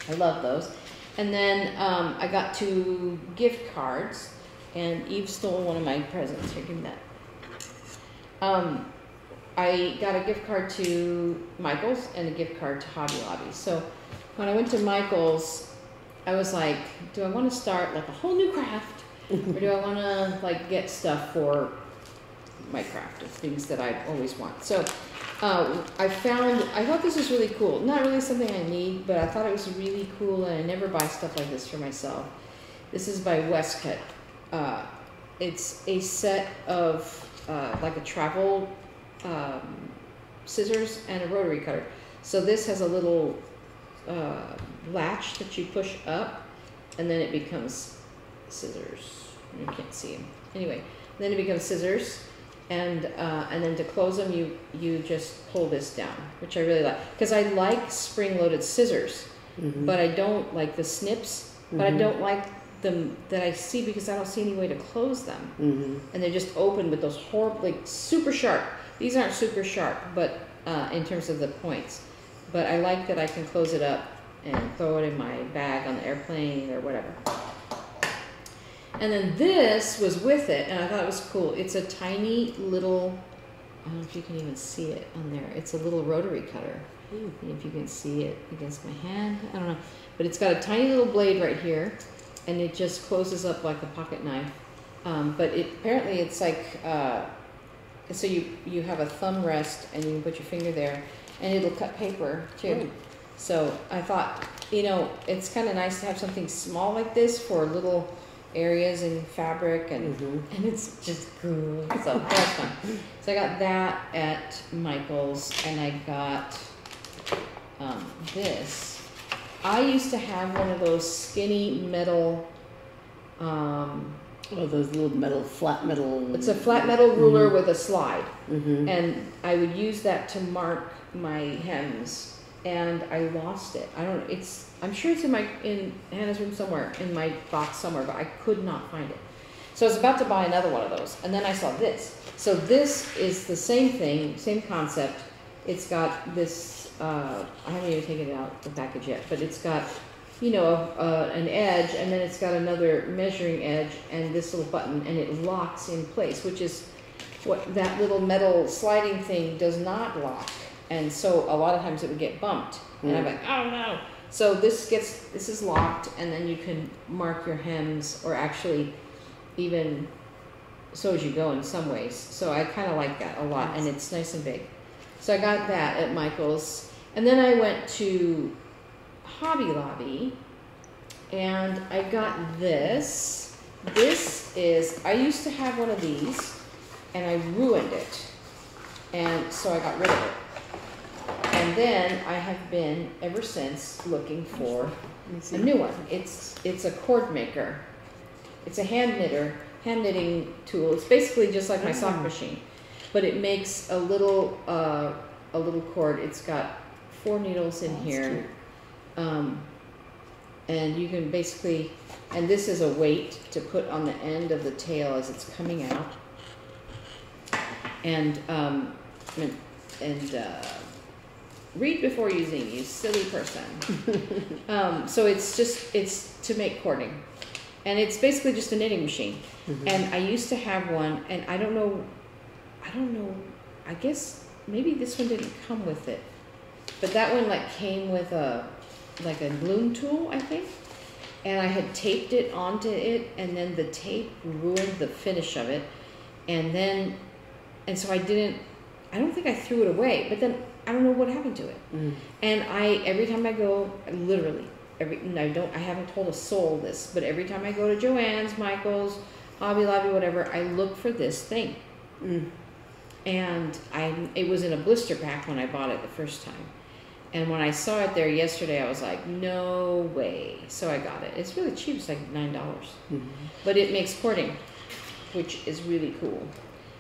I love those. And then I got 2 gift cards, and Eve stole one of my presents. Here, give me that. I got a gift card to Michael's and a gift card to Hobby Lobby. So when I went to Michael's, I was like, do I want to start like a whole new craft, or do I want to like get stuff for my craft of things that I always want? So I thought this was really cool. Not really something I need, but I thought it was really cool, and I never buy stuff like this for myself. This is by Westcott. It's a set of like a travel scissors and a rotary cutter. So this has a little latch that you push up, and then it becomes scissors. You can't see them. Anyway, then it becomes scissors, and then to close them, you just pull this down, which I really like, because I like spring-loaded scissors, but I don't like the snips, but I don't like them that I see because I don't see any way to close them, and they're just open with those horrible, like super sharp. These aren't super sharp, but in terms of the points, but I like that I can close it up and throw it in my bag on the airplane or whatever. And then this was with it, and I thought it was cool. It's a tiny little, I don't know if you can even see it on there. It's a little rotary cutter. If you can see it against my hand, I don't know. But it's got a tiny little blade right here, and it just closes up like a pocket knife. But apparently it's like, so you have a thumb rest, and you can put your finger there, and it'll cut paper too. So I thought, it's kind of nice to have something small like this for little areas in fabric, and it's just cool. So that's fun. So I got that at Michael's, and I got this. I used to have one of those skinny metal, those little flat metal. It's a flat metal ruler with a slide, and I would use that to mark my hems. And I lost it. I'm sure it's in Hannah's room somewhere, in my box somewhere, but I could not find it. So I was about to buy another one of those, and then I saw this. So this is the same thing, same concept. It's got this, I haven't even taken it out the package yet, but it's got, an edge, and then it's got another measuring edge, and this little button, and it locks in place, which is what that little metal sliding thing does not lock. And so a lot of times it would get bumped, and I'm like, oh no. So this is locked, and then you can mark your hems, or actually even sew as you go in some ways. So I kind of like that a lot, and it's nice and big. So I got that at Michael's, and then I went to Hobby Lobby, and I got this. This is, I used to have one of these, and I ruined it, and so I got rid of it. And then I have been, ever since, looking for a new one. It's a cord maker. It's a hand knitting tool. It's basically just like my sock machine, but it makes a little cord. It's got 4 needles in here, and you can basically, and this is a weight to put on the end of the tail as it's coming out, and read before using, you silly person. So it's to make cording, and it's basically just a knitting machine. And I used to have one, and I don't know, I guess maybe this one didn't come with it, but that one like came with a loom tool, I think, and I had taped it onto it, and then the tape ruined the finish of it, and so I don't think I threw it away, but then I don't know what happened to it. And every time I go, literally, I haven't told a soul this, but every time I go to Joann's, Michael's, Hobby Lobby, whatever, I look for this thing. And it was in a blister pack when I bought it the first time. And when I saw it there yesterday, I was like, no way. So I got it. It's really cheap. It's like $9. But it makes cording, which is really cool.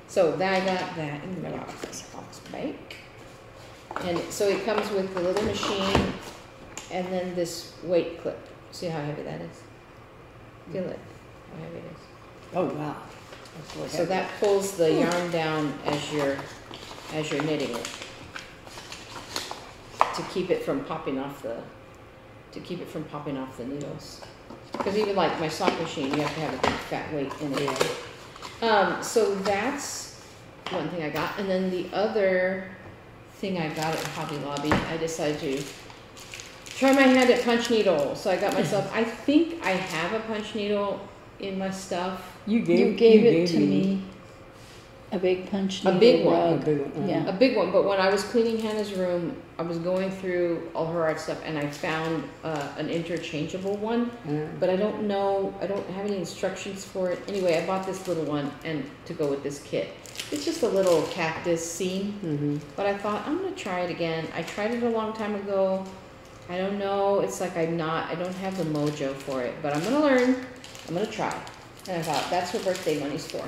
So I got that in the box bake. And so it comes with the little machine and then this weight clip. See how heavy that is? Feel it, how heavy it is. Oh, wow. So that pulls the yarn down as you're knitting it, to keep it from popping off the needles. Because even like my sock machine, you have to have a big fat weight in it. So that's one thing I got, and then the other thing I got at Hobby Lobby, I decided to try my hand at punch needle. So I got myself, I think I have a punch needle in my stuff. You gave it to me. A big punch needle. A big one. Rug. A big one. Yeah. A big one. But when I was cleaning Hannah's room, I was going through all her art stuff, and I found an interchangeable one. But I don't know, I don't have any instructions for it. Anyway, I bought this little one and to go with this kit. It's just a little cactus seam. But I thought, I'm going to try it again. I tried it a long time ago. I don't know. It's like I don't have the mojo for it. But I'm going to learn. I'm going to try. And I thought, that's what birthday money's for.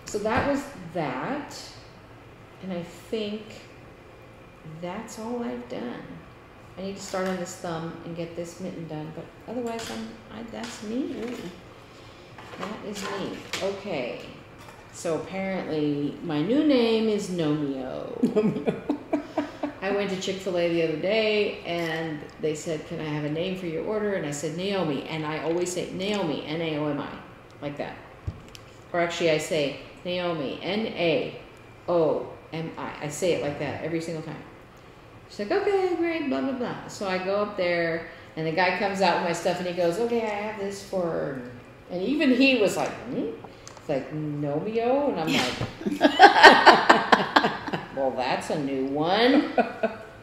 So that was that. And I think that's all I've done. I need to start on this thumb and get this mitten done. But otherwise, that's me. That is me. Okay. So apparently, my new name is Nomeo. I went to Chick-fil-A the other day, and they said, can I have a name for your order? And I said, Naomi. And I always say Naomi, N-A-O-M-I, like that. Or actually, I say Naomi, N-A-O-M-I. I say it like that every single time. She's like, okay, great, blah, blah, blah. So I go up there, and the guy comes out with my stuff, and he goes, okay, I have this for... And even he was like, It's like, Nomeo? And I'm like, well, that's a new one.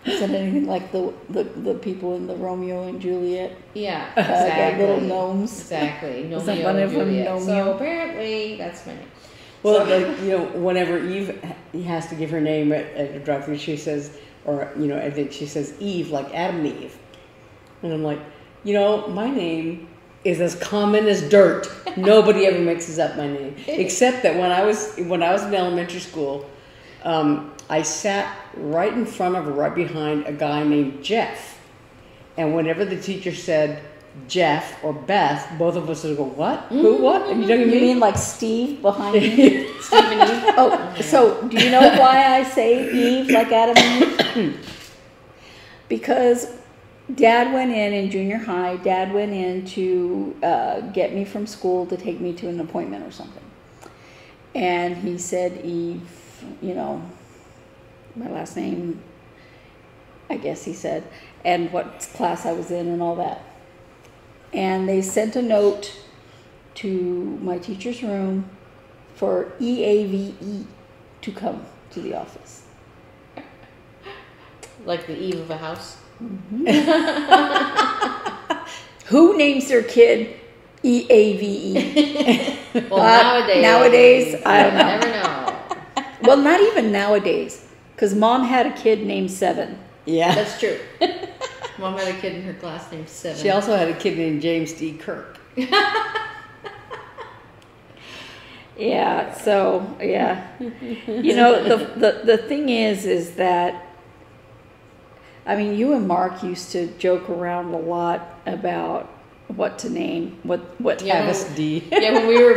Is that anything like the people in the Romeo and Juliet? Yeah, exactly. Little gnomes. Exactly. Is that Nomeo one and of them, Juliet. Nomeo? So apparently, that's my name. Well, whenever Eve has to give her name at a drive-thru, she says, I think she says Eve, like Adam and Eve. And I'm like, my name is as common as dirt. Nobody ever mixes up my name, except that when I was in elementary school, I sat right in front of or right behind a guy named Jeff, and whenever the teacher said Jeff or Beth, both of us would go, what? Who? What? Are you talking to me? You mean like Steve behind me? Steve and Eve? Oh, so do you know why I say Eve like Adam and Eve? Because Dad went in junior high, Dad went in to get me from school to take me to an appointment or something. And he said, Eve, my last name. I guess he said, and what class I was in and all that. And they sent a note to my teacher's room for EAVE to come to the office. Like the eve of a house. Who names their kid EAVE? Well, nowadays, I don't know. Never know. Well, not even nowadays, because Mom had a kid named Seven. Yeah. That's true. Mom had a kid in her class named Seven. She also had a kid named James D. Kirk. Yeah, so, yeah. You know, the thing is that, I mean, you and Mark used to joke around a lot about what to name, what Yeah. Travis D. Yeah, when we were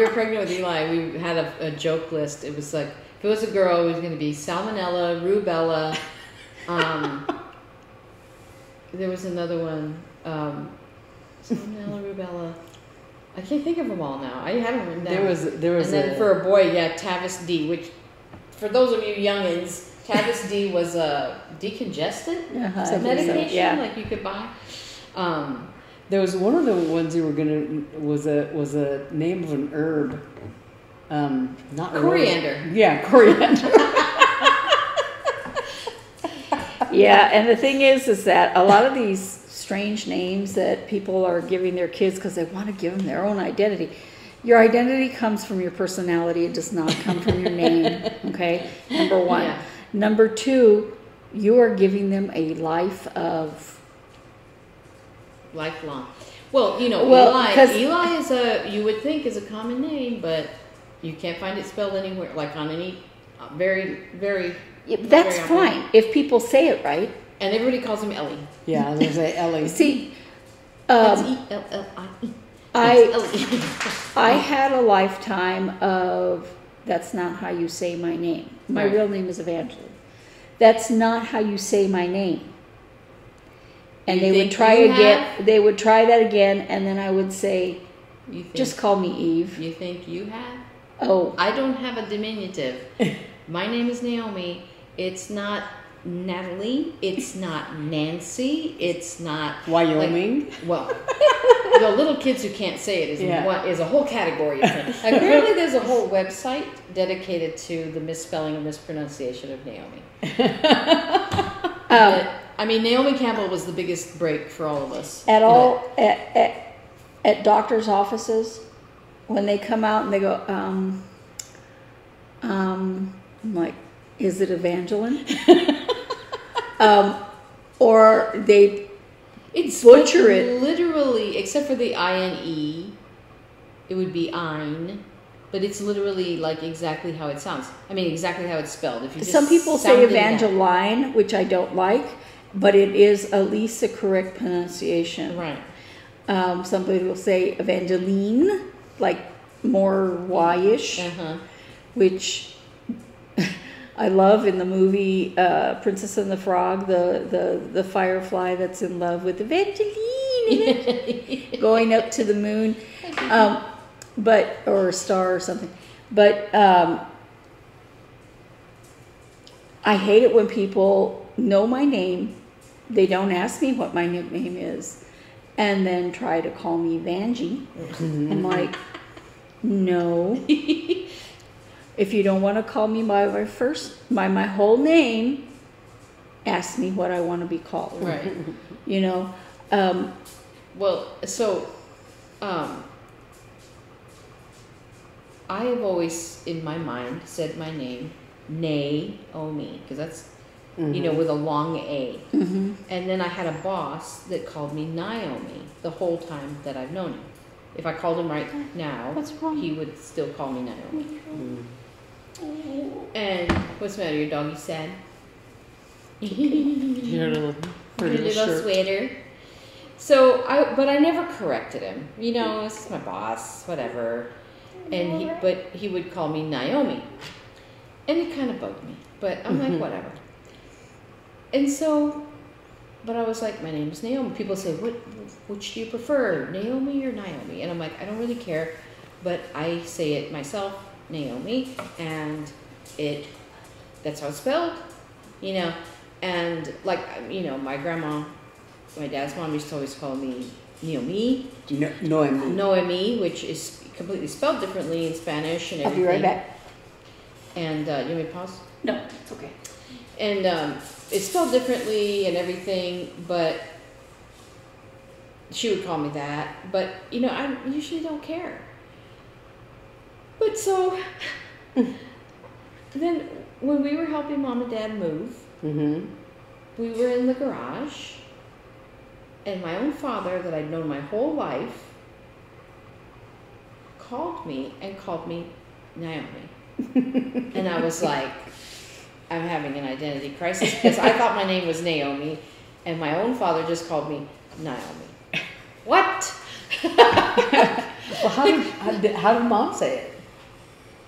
pregnant with Eli, we had a joke list. It was like, if it was a girl, it was going to be salmonella, rubella. There was another one, salmonella, rubella. I can't think of them all now. I haven't written down. There was and then for a boy, yeah, Tavis D, which for those of you youngins, Tavis D was a decongestant medication, like you could buy. There was one of the ones you were gonna was a name of an herb. Not Coriander. Yeah, coriander. Yeah, and the thing is that a lot of these strange names that people are giving their kids because they want to give them their own identity. Your identity comes from your personality. It does not come from your name, okay? Number one. Yeah. Number two, you are giving them a life of... Lifelong. Well, you know, Eli is you would think is a common name, but you can't find it spelled anywhere, like on any very, very... That's fine if people say it right. And everybody calls him Ellie. Yeah, I was going to say Ellie. See, That's E-L-L-I-E. I had a lifetime of, that's not how you say my name. My real name is Evangeline. That's not how you say my name. And they would try again. They would try that again, and then I would say, just call me Eve. You think you have? Oh. I don't have a diminutive. My name is Naomi. It's not Natalie. It's not Nancy. It's not Wyoming. The little kids who can't say it is a whole category of things. Apparently, there's a whole website dedicated to the misspelling and mispronunciation of Naomi. I mean, Naomi Campbell was the biggest break for all of us. At doctors' offices, when they come out and they go, I'm like, is it Evangeline? Or they butcher it. Literally, except for the I-N-E, it would be Ein, but it's literally like exactly how it sounds. I mean, exactly how it's spelled. If you just some people say Evangeline, which I don't like, but it is at least the correct pronunciation. Right. Somebody will say Evangeline, like more Y-ish, which I love in the movie Princess and the Frog, the firefly that's in love with Evangeline, going up to the moon, or a star or something. But I hate it when people know my name, they don't ask me what my nickname is, and then try to call me Vanjie. I'm like, no. If you don't want to call me by my whole name, ask me what I want to be called. Right. You know. I have always, in my mind, said my name, Naomi, because that's, with a long A. Mm-hmm. And then I had a boss that called me Naomi the whole time that I've known him. If I called him right now, What's wrong? he would still call me Naomi. And what's the matter? Your dog is sad? Your little sweater. So but I never corrected him. This is my boss, whatever. And he would call me Naomi, and it kind of bugged me. But I'm like, whatever. And so, but I was like, my name is Naomi. People say, which do you prefer, Naomi or Naomi? And I'm like, I don't really care, but I say it myself, Naomi, and that's how it's spelled, And like, you know, my grandma, my dad's mom used to always call me Naomi. Noemi. Noemi, which is completely spelled differently in Spanish and I'll be everything. right back. And you want me to pause? No, it's okay. And it's spelled differently and everything, but she would call me that. But, you know, I usually don't care. But so, then when we were helping Mom and Dad move, we were in the garage, and my own father, that I'd known my whole life, called me Naomi. And I was like, I'm having an identity crisis, because I thought my name was Naomi, and my own father just called me Naomi. What? Well, how did Mom say it?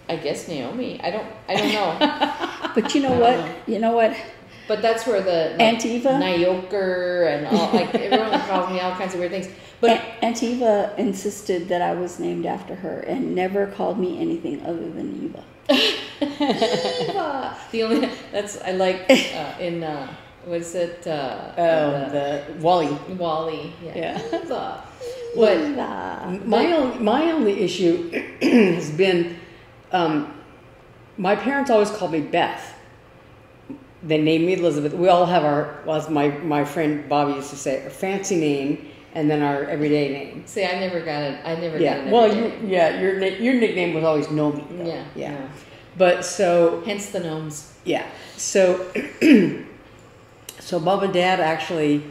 I guess Naomi. I don't know. But you know what? You know what? But that's where the Aunt Eva? Nyoker and all, like, everyone calls me all kinds of weird things. But Aunt Eva insisted that I was named after her and never called me anything other than Eva. Eva. The only I like in what is it? The Wally. Wally. Yeah. Eva. But Eva. My only issue has been, my parents always called me Beth. They named me Elizabeth. We all have as my friend Bobby used to say, our fancy name and then our everyday name. See, I never got it. I never Yeah. got it. Well, your nickname was always Nomi. Though. Yeah. Yeah. But so. Hence the gnomes. Yeah. So. So Mom and Dad actually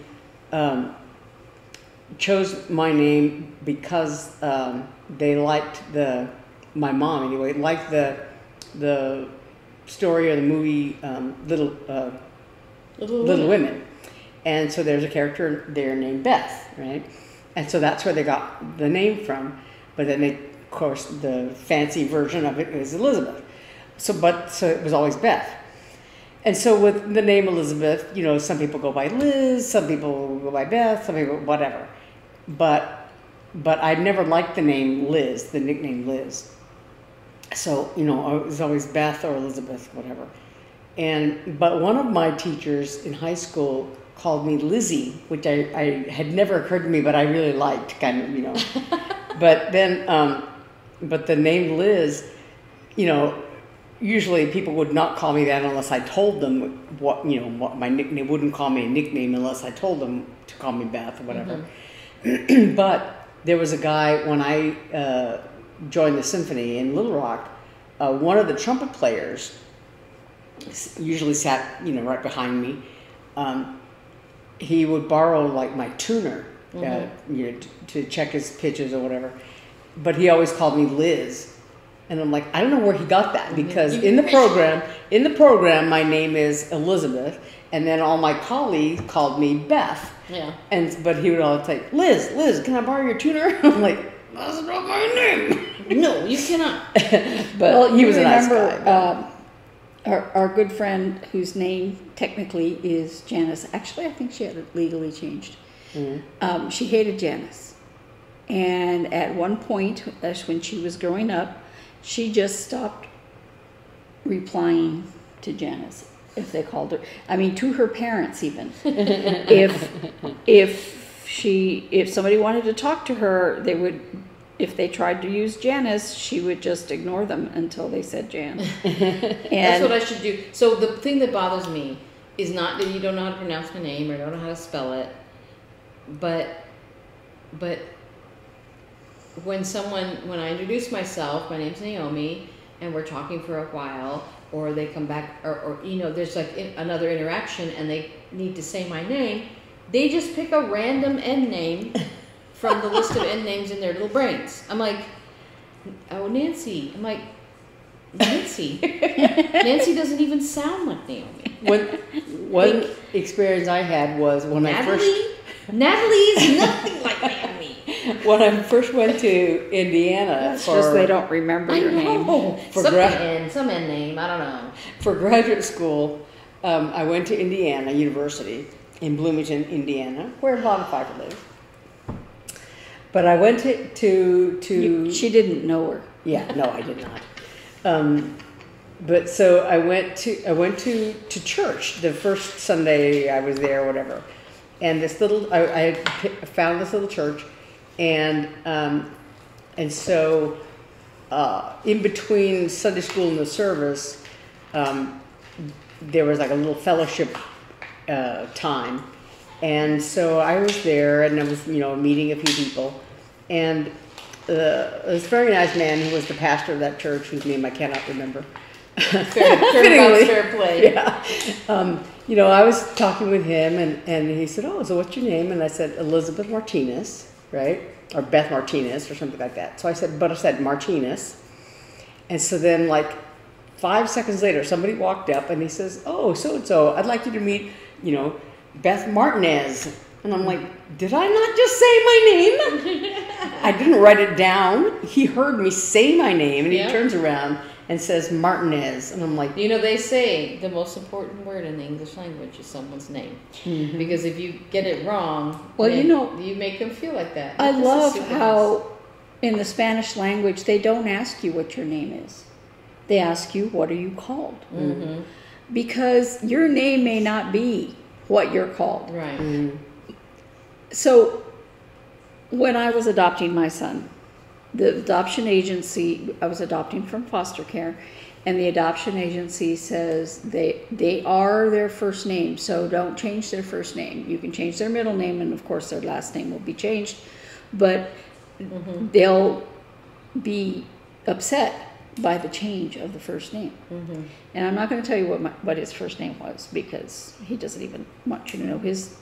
chose my name because they liked my mom anyway liked the story or the movie Little Women, and so there's a character there named Beth, right? And so that's where they got the name from. But then of course, the fancy version of it is Elizabeth. So it was always Beth. And so with the name Elizabeth, you know, some people go by Liz, some people go by Beth, some people whatever. But I never liked the name Liz, the nickname Liz. So, you know, it was always Beth or Elizabeth, whatever. But one of my teachers in high school called me Lizzie, which I had never occurred to me, but I really liked, kind of, you know. But then, but the name Liz, you know, usually people would not call me that unless I told them what my nickname. Wouldn't call me a nickname unless I told them to call me Beth or whatever. Mm-hmm. But there was a guy when I joined the symphony in Little Rock. One of the trumpet players usually sat, you know, right behind me. He would borrow like my tuner, you know, to check his pitches or whatever. But he always called me Liz. And I'm like, I don't know where he got that, because in the program, my name is Elizabeth, and then all my colleagues called me Beth. Yeah. But he would always say, Liz, can I borrow your tuner? I'm like, that's not my name. No, you cannot. But well, he was a nice guy. Our good friend, whose name technically is Janice. Actually, I think she had it legally changed. Mm-hmm. She hated Janice, and at one point, that's when she was growing up, she just stopped replying to Janice if they called her. I mean, to her parents even. If somebody wanted to talk to her, they would. If they tried to use Janice, she would just ignore them until they said Jan. That's what I should do. So the thing that bothers me is not that you don't know how to pronounce my name or don't know how to spell it, but when I introduce myself, my name's Naomi, and we're talking for a while, or they come back, or you know, there's like another interaction, and they need to say my name, they just pick a random end name from the list of end names in their little brains. I'm like, oh, Nancy. I'm like, Nancy. Nancy doesn't even sound like Naomi. One experience I had was when Natalie is nothing like Naomi. When I first went to Indiana, it's just they don't remember your name. Some end name, I don't know. For graduate school, I went to Indiana University in Bloomington, Indiana, where Bob Pfeiffer lives. But I went to She didn't know her. Yeah, no, I did not. but so I went to church the first Sunday I was there, or whatever. And this little, I found this little church, and so in between Sunday school and the service, there was like a little fellowship time, and so I was there, and I was meeting a few people, and this very nice man who was the pastor of that church, whose name I cannot remember. Fair play. Yeah. I was talking with him, and he said, "Oh, so what's your name?" And I said, "Elizabeth Martinez," right? Or Beth Martinez or something like that. So I said Martinez. And so then like 5 seconds later, somebody walked up and he says, "Oh, so-and-so, I'd like you to meet, Beth Martinez." And I'm like, did I not just say my name? I didn't write it down. He heard me say my name, and he turns around and says Martinez. And I'm like... they say the most important word in the English language is someone's name. Mm-hmm. Because if you get it wrong, well, you make them feel like that. I love how in the Spanish language, they don't ask you what your name is. They ask you, what are you called? Mm-hmm. Because your name may not be what you're called. Right. Mm-hmm. So when I was adopting my son, the adoption agency, I was adopting from foster care, and the adoption agency says they are their first name, so don't change their first name. You can change their middle name, and of course their last name will be changed, but they'll be upset by the change of the first name. Mm-hmm. And I'm not going to tell you what his first name was, because he doesn't even want you to know his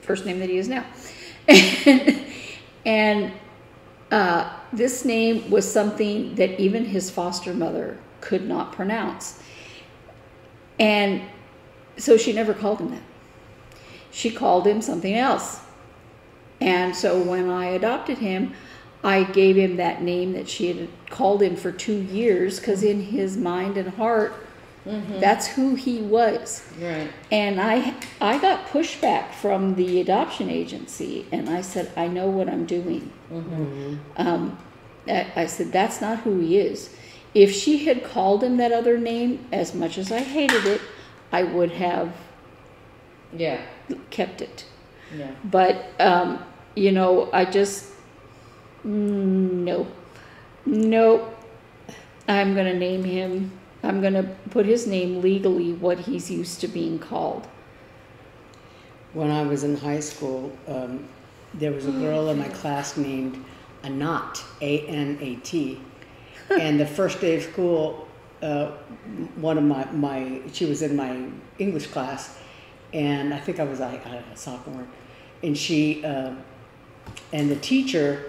first name that he is now. and this name was something that even his foster mother could not pronounce. And so she never called him that. She called him something else. And so when I adopted him, I gave him that name that she had called him for 2 years, because in his mind and heart, that's who he was. Right. And I got pushback from the adoption agency, and I said, I know what I'm doing. I said, that's not who he is. If she had called him that other name, as much as I hated it, I would have kept it. Yeah. But, I just, no. I'm going to name him. I'm going to put his name legally what he's used to being called. When I was in high school, there was a girl in my class named Anat, A-N-A-T. And the first day of school, one of she was in my English class, and I think I was a sophomore, and and the teacher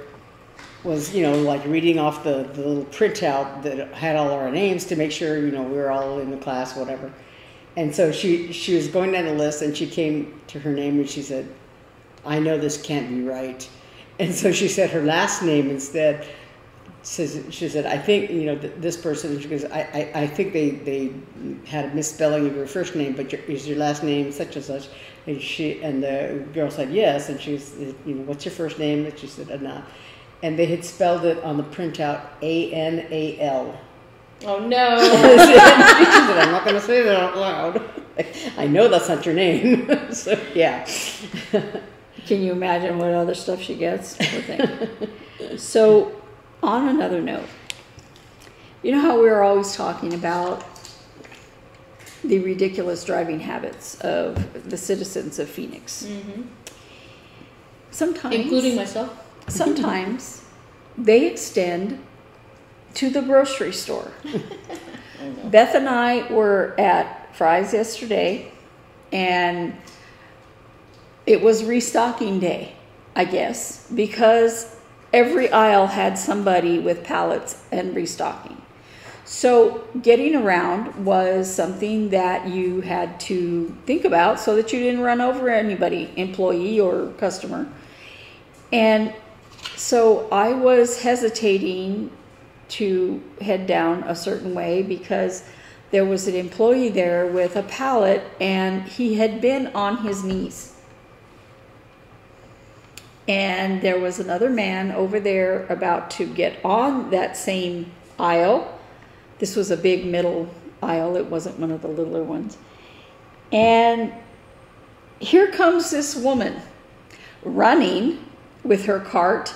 was, like reading off the little printout that had all our names to make sure, we were all in the class, whatever. And so she was going down the list, and she came to her name, and she said, "I know this can't be right." And so she said her last name instead. She said, "I think, this person," and she goes, I think they had a misspelling of your first name, but is your last name such and such?" And the girl said, "Yes." And she said, "What's your first name?" And she said, "Anat." And they had spelled it on the printout A-N-A-L. Oh, no. She said, "I'm not going to say that out loud. I know that's not your name." So, yeah. Can you imagine what other stuff she gets? So, on another note, you know how we're always talking about the ridiculous driving habits of the citizens of Phoenix? Mm-hmm. Sometimes, including myself. Sometimes they extend to the grocery store. Oh, no. Beth and I were at Fry's yesterday, and it was restocking day, I guess, because every aisle had somebody with pallets and restocking. So getting around was something that you had to think about so that you didn't run over anybody, employee or customer. And so I was hesitating to head down a certain way because there was an employee there with a pallet, and he had been on his knees. And there was another man over there about to get on that same aisle. This was a big middle aisle. It wasn't one of the littler ones. And here comes this woman running with her cart,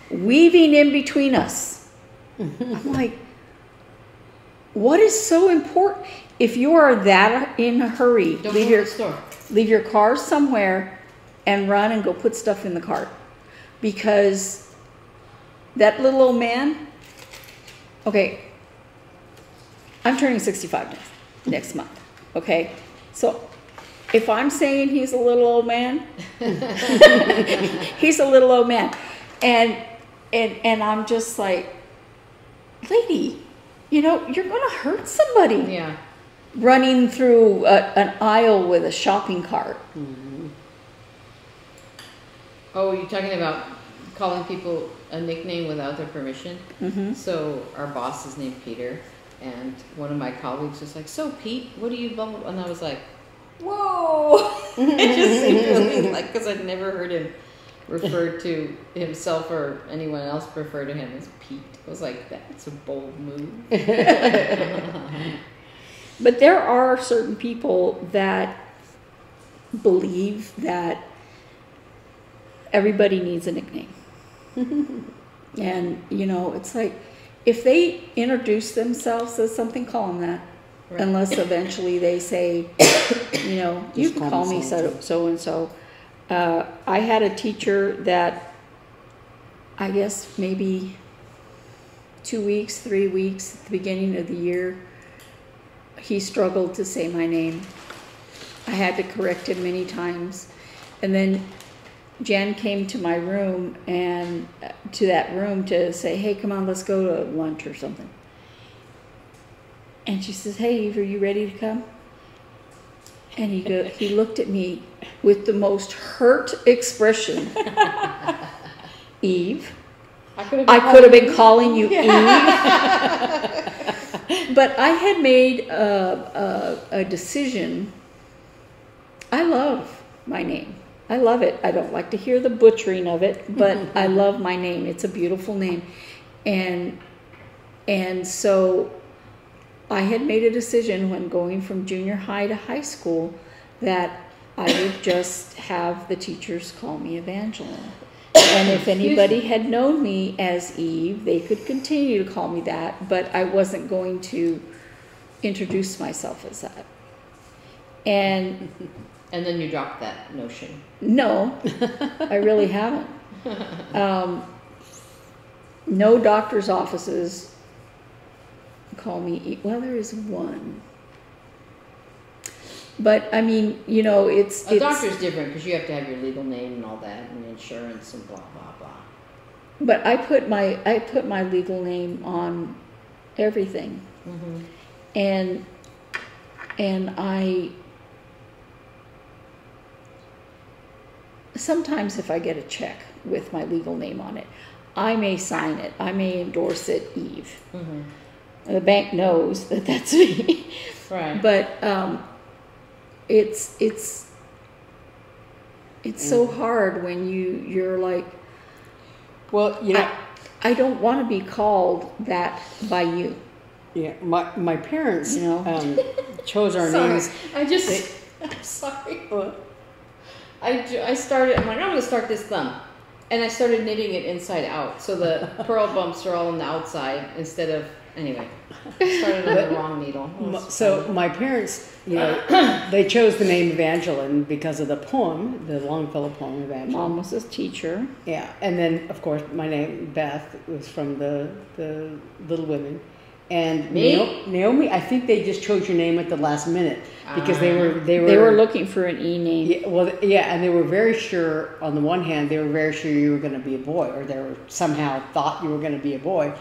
weaving in between us. I'm like, what is so important? If you are that in a hurry, Don't go to the store. Leave your car somewhere and run and go put stuff in the cart. Because that little old man, okay, I'm turning 65 next month, okay? So if I'm saying he's a little old man, he's a little old man. And I'm just like, lady, you know, you're going to hurt somebody. Yeah. Running through an aisle with a shopping cart. Mm-hmm. Oh, you're talking about calling people a nickname without their permission? Mm-hmm. So our boss is named Peter, and one of my colleagues was like, "So Pete, what do you blah, blah, blah?" And I was like, "Whoa!" It just seemed really like, because I'd never heard him refer to himself or anyone else refer to him as Pete. I was like, that's a bold move. But there are certain people that believe that everybody needs a nickname. And, you know, it's like, if they introduce themselves as something, call them that. Right. Unless eventually they say, you know, you can call me so-and-so. I had a teacher that, I guess maybe 2 weeks, 3 weeks at the beginning of the year, he struggled to say my name. I had to correct him many times. And then Jan came to my room and to that room to say, hey, come on, let's go to lunch or something. And she says, hey, Eve, are you ready to come? And he looked at me with the most hurt expression. Eve, I could have been calling you Eve. But I had made a decision. I love my name. I love it. I don't like to hear the butchering of it, but I love my name. It's a beautiful name. And so I had made a decision when going from junior high to high school that I would just have the teachers call me Evangeline. And if anybody had known me as Eve, they could continue to call me that, but I wasn't going to introduce myself as that. And then you dropped that notion. No, I really haven't. No doctor's offices call me Eve. Well, there is one. But I mean, you know, it's a doctor's different because you have to have your legal name and all that, and insurance and blah blah blah. But I put my legal name on everything, and I sometimes if I get a check with my legal name on it, I may sign it, I may endorse it, Eve. The bank knows that that's me, right? But it's so hard when you're like, well, you know, I don't want to be called that by you. Yeah, my parents, you know, chose our names. I'm sorry. I started. I'm like, I'm going to start this thumb, and I started knitting it inside out, so the purl bumps are all on the outside instead of. Anyway, I started on the wrong needle. So my parents, you know, they chose the name Evangeline because of the poem, the Longfellow poem, Evangeline. Mom was a teacher. Yeah, and then of course my name Beth was from the Little Women, and Naomi. I think they just chose your name at the last minute because they were looking for an E name. Yeah, well, yeah, and they were very sure. On the one hand, they were very sure you were going to be a boy, or they were somehow thought you were going to be a boy.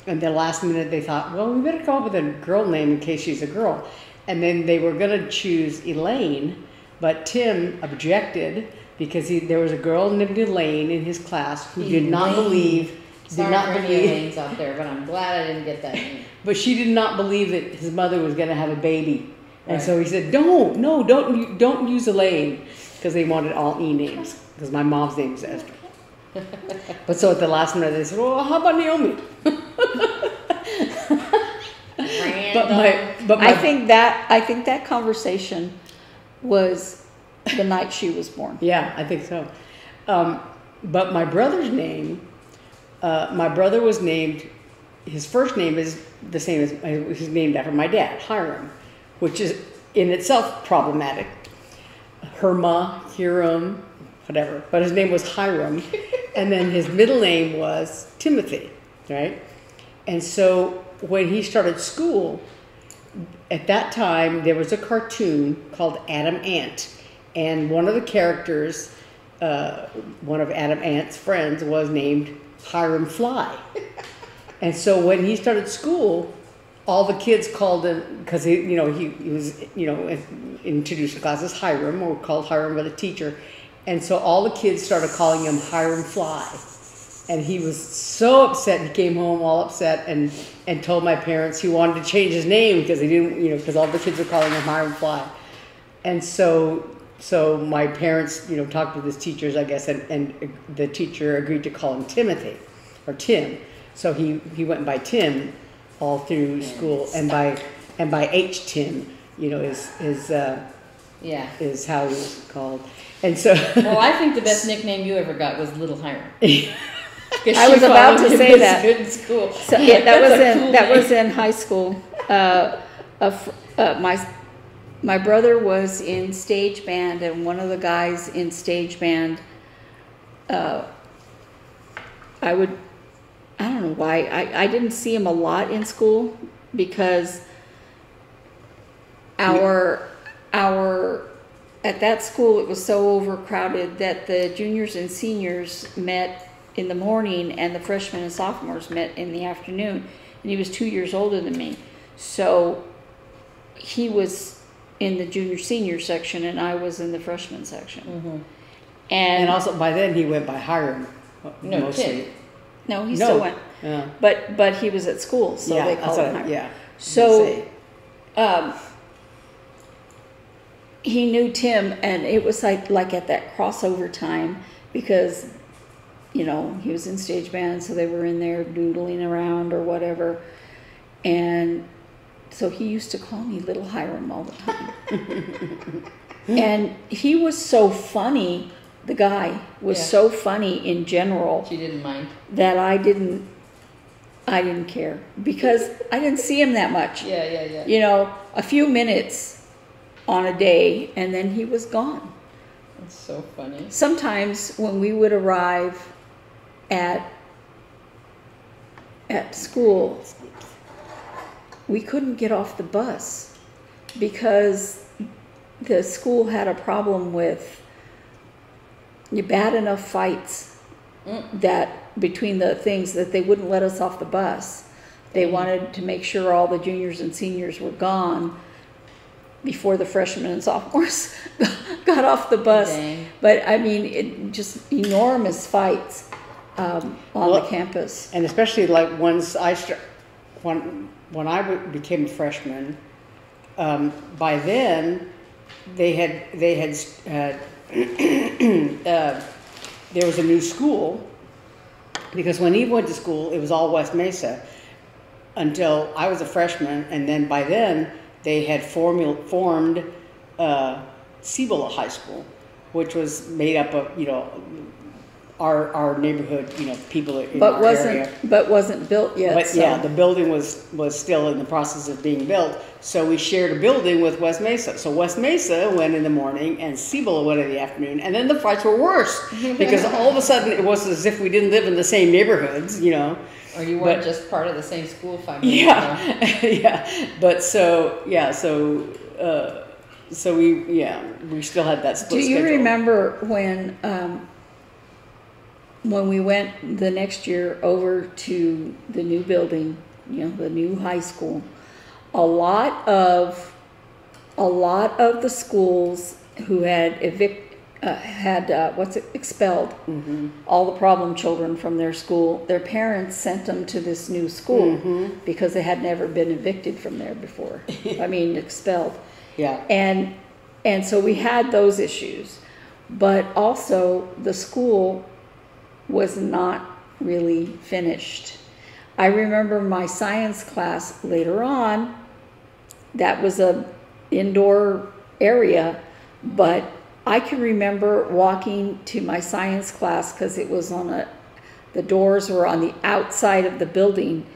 And the last minute they thought, well, we better come up with a girl name in case she's a girl. And then they were going to choose Elaine, but Tim objected because there was a girl named Elaine in his class who did not believe. Sorry for any Elaines out there, but I'm glad I didn't get that name. But she did not believe that his mother was going to have a baby. And so he said, don't use Elaine, because they wanted all E names, because my mom's name is Esther. But so at the last minute they said, well, how about Naomi? But I think that conversation was the night she was born. Yeah, I think so. But my brother's name, my brother was named, his first name is the same as, he's named after my dad, Hiram, which is in itself problematic. Hiram, whatever. But his name was Hiram. And then his middle name was Timothy, right? And so when he started school, at that time, there was a cartoon called Adam Ant. And one of the characters, one of Adam Ant's friends, was named Hiram Fly. And so when he started school, all the kids called him, because he was, introduced to class as Hiram, or called Hiram by the teacher. And so all the kids started calling him Hiram Fly. And he was so upset. He came home all upset and told my parents he wanted to change his name because he didn't, because all the kids were calling him Hiram Fly. And so my parents, talked with his teachers, I guess, and the teacher agreed to call him Timothy, or Tim. So he went by Tim all through school, and by H Tim, is how he was called. And so, well, I think the best nickname you ever got was Little Hiram. I was about to say that. Good in school. So yeah, that was in high school. My brother was in stage band, and one of the guys in stage band, I don't know why, I didn't see him a lot in school because at that school it was so overcrowded that the juniors and seniors met in the morning and the freshmen and sophomores met in the afternoon, and he was 2 years older than me. So he was in the junior senior section and I was in the freshman section. Mm-hmm. And also by then he went by Hiram. Mostly. No, he still went. Yeah. But he was at school, so they called him Hiram. Yeah. So he knew Tim, and it was like at that crossover time because, he was in stage band, so they were in there doodling around or whatever. And so he used to call me Little Hiram all the time. And he was so funny, the guy was so funny in general. She didn't mind. That I didn't care because I didn't see him that much. Yeah. A few minutes on a day, and then he was gone. That's so funny. Sometimes when we would arrive at school, we couldn't get off the bus because the school had a problem with bad enough fights that between the things that they wouldn't let us off the bus. They wanted to make sure all the juniors and seniors were gone before the freshmen and sophomores got off the bus. Dang. But I mean, just enormous fights on the campus. And especially like once when I became a freshman, by then they had there was a new school, because when Eve went to school, it was all West Mesa until I was a freshman, and then by then they had formed Cibola High School, which was made up of our neighborhood, people in our area. But wasn't built yet. But yeah, the building was still in the process of being built. So we shared a building with West Mesa. So West Mesa went in the morning and Cibola went in the afternoon. And then the fights were worse because all of a sudden it was as if we didn't live in the same neighborhoods, Or you weren't just part of the same school 5 minutes ago. Yeah. But we still had that split schedule. Do you remember when we went the next year over to the new building, the new high school, a lot of the schools who had expelled all the problem children from their school, their parents sent them to this new school because they had never been evicted from there before. I mean, expelled. Yeah. And so we had those issues, but also the school was not really finished. I remember my science class later on that was a indoor area, but I can remember walking to my science class because it was the doors were on the outside of the building,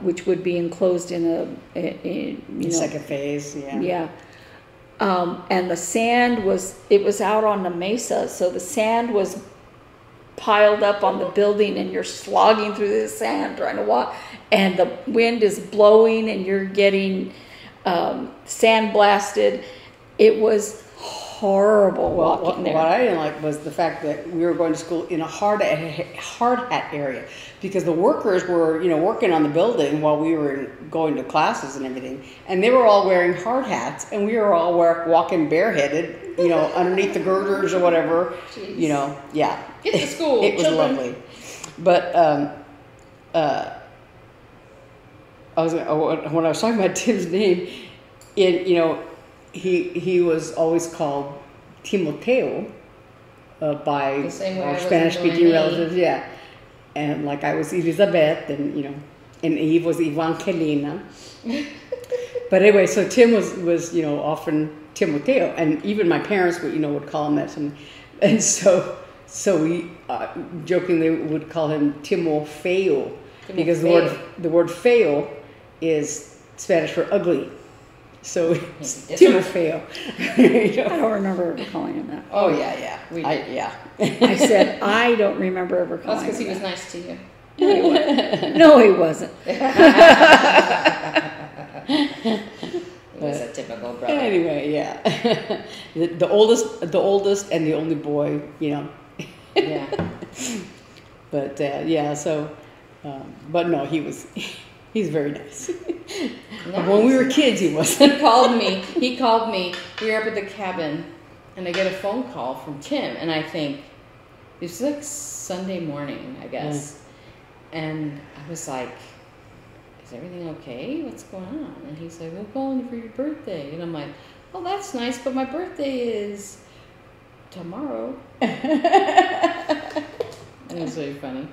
which would be enclosed in a second phase, yeah. Yeah. And the sand it was out on the mesa, so the sand was piled up on the building, and you're slogging through the sand trying to walk, and the wind is blowing and you're getting sand blasted. It was horrible walking there. What I didn't like was the fact that we were going to school in a hard hat area, because the workers were, working on the building while we were going to classes and everything, and they were all wearing hard hats, and we were all walking bareheaded, underneath the girders or whatever. Jeez. Yeah. Get to school. It was children. lovely, but when I was talking about Tim's name, he was always called Timoteo by The same way our I was Spanish-speaking Noemi. relatives, yeah. And like I was Elizabeth, and and Eve was Evangelina. But anyway, so Tim was often Timoteo, and even my parents would call him that. And so we jokingly would call him Timofeo, because the word feo is Spanish for ugly. So it's Timofeo. I don't remember ever calling him that. Oh yeah. Yeah. I said, I don't remember ever calling That's because him he was that. nice to you. No, he wasn't. He was a typical brother. Anyway, yeah. the oldest, and the only boy. Yeah. But yeah, so, but no, he's very nice. But when we were kids, he wasn't. He called me. We were up at the cabin, and I get a phone call from Tim, and I think it was like Sunday morning, I guess. And I was like, "Is everything okay? What's going on?" And he's like, "We're calling for your birthday." And I'm like, "Oh, that's nice, but my birthday is tomorrow." And it was really funny.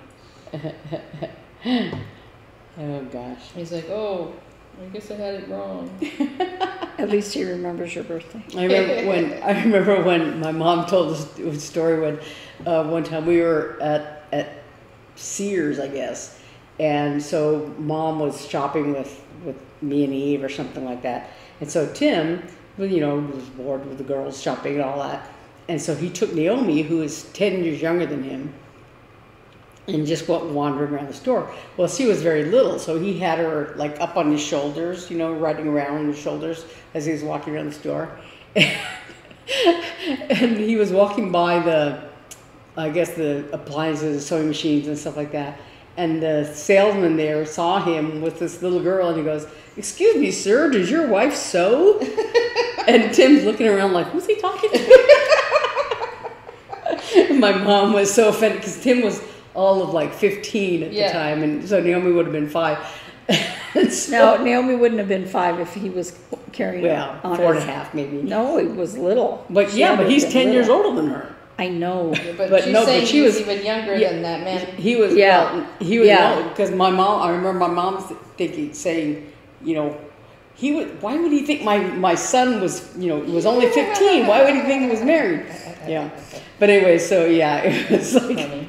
Oh gosh. He's like, "Oh, I guess I had it wrong." At least he remembers your birthday. I remember when my mom told us a story when one time we were at Sears, I guess, and so Mom was shopping with me and Eve or something like that, and so Tim, was bored with the girls shopping and all that, and so he took Naomi, who is 10 years younger than him, and just went wandering around the store. Well, she was very little, so he had her like up on his shoulders, riding around on his shoulders as he was walking around the store. And he was walking by the appliances, sewing machines and stuff like that. And the salesman there saw him with this little girl, and he goes, "Excuse me, sir, does your wife sew?" And Tim's looking around like, who's he talking to? My mom was so offended because Tim was all of like 15 at the time, and so Naomi would have been 5. No, Naomi wouldn't have been 5 if he was carrying on. 4.5 maybe. No, he was little. But but he's 10 years older than her. I know. Yeah, but she was even younger than that man. He was. Yeah. He was. Because my mom. I remember my mom saying, why would he think my son was, was only 15? Why would he think he was married? Yeah. But anyway, so yeah, it was like. Funny.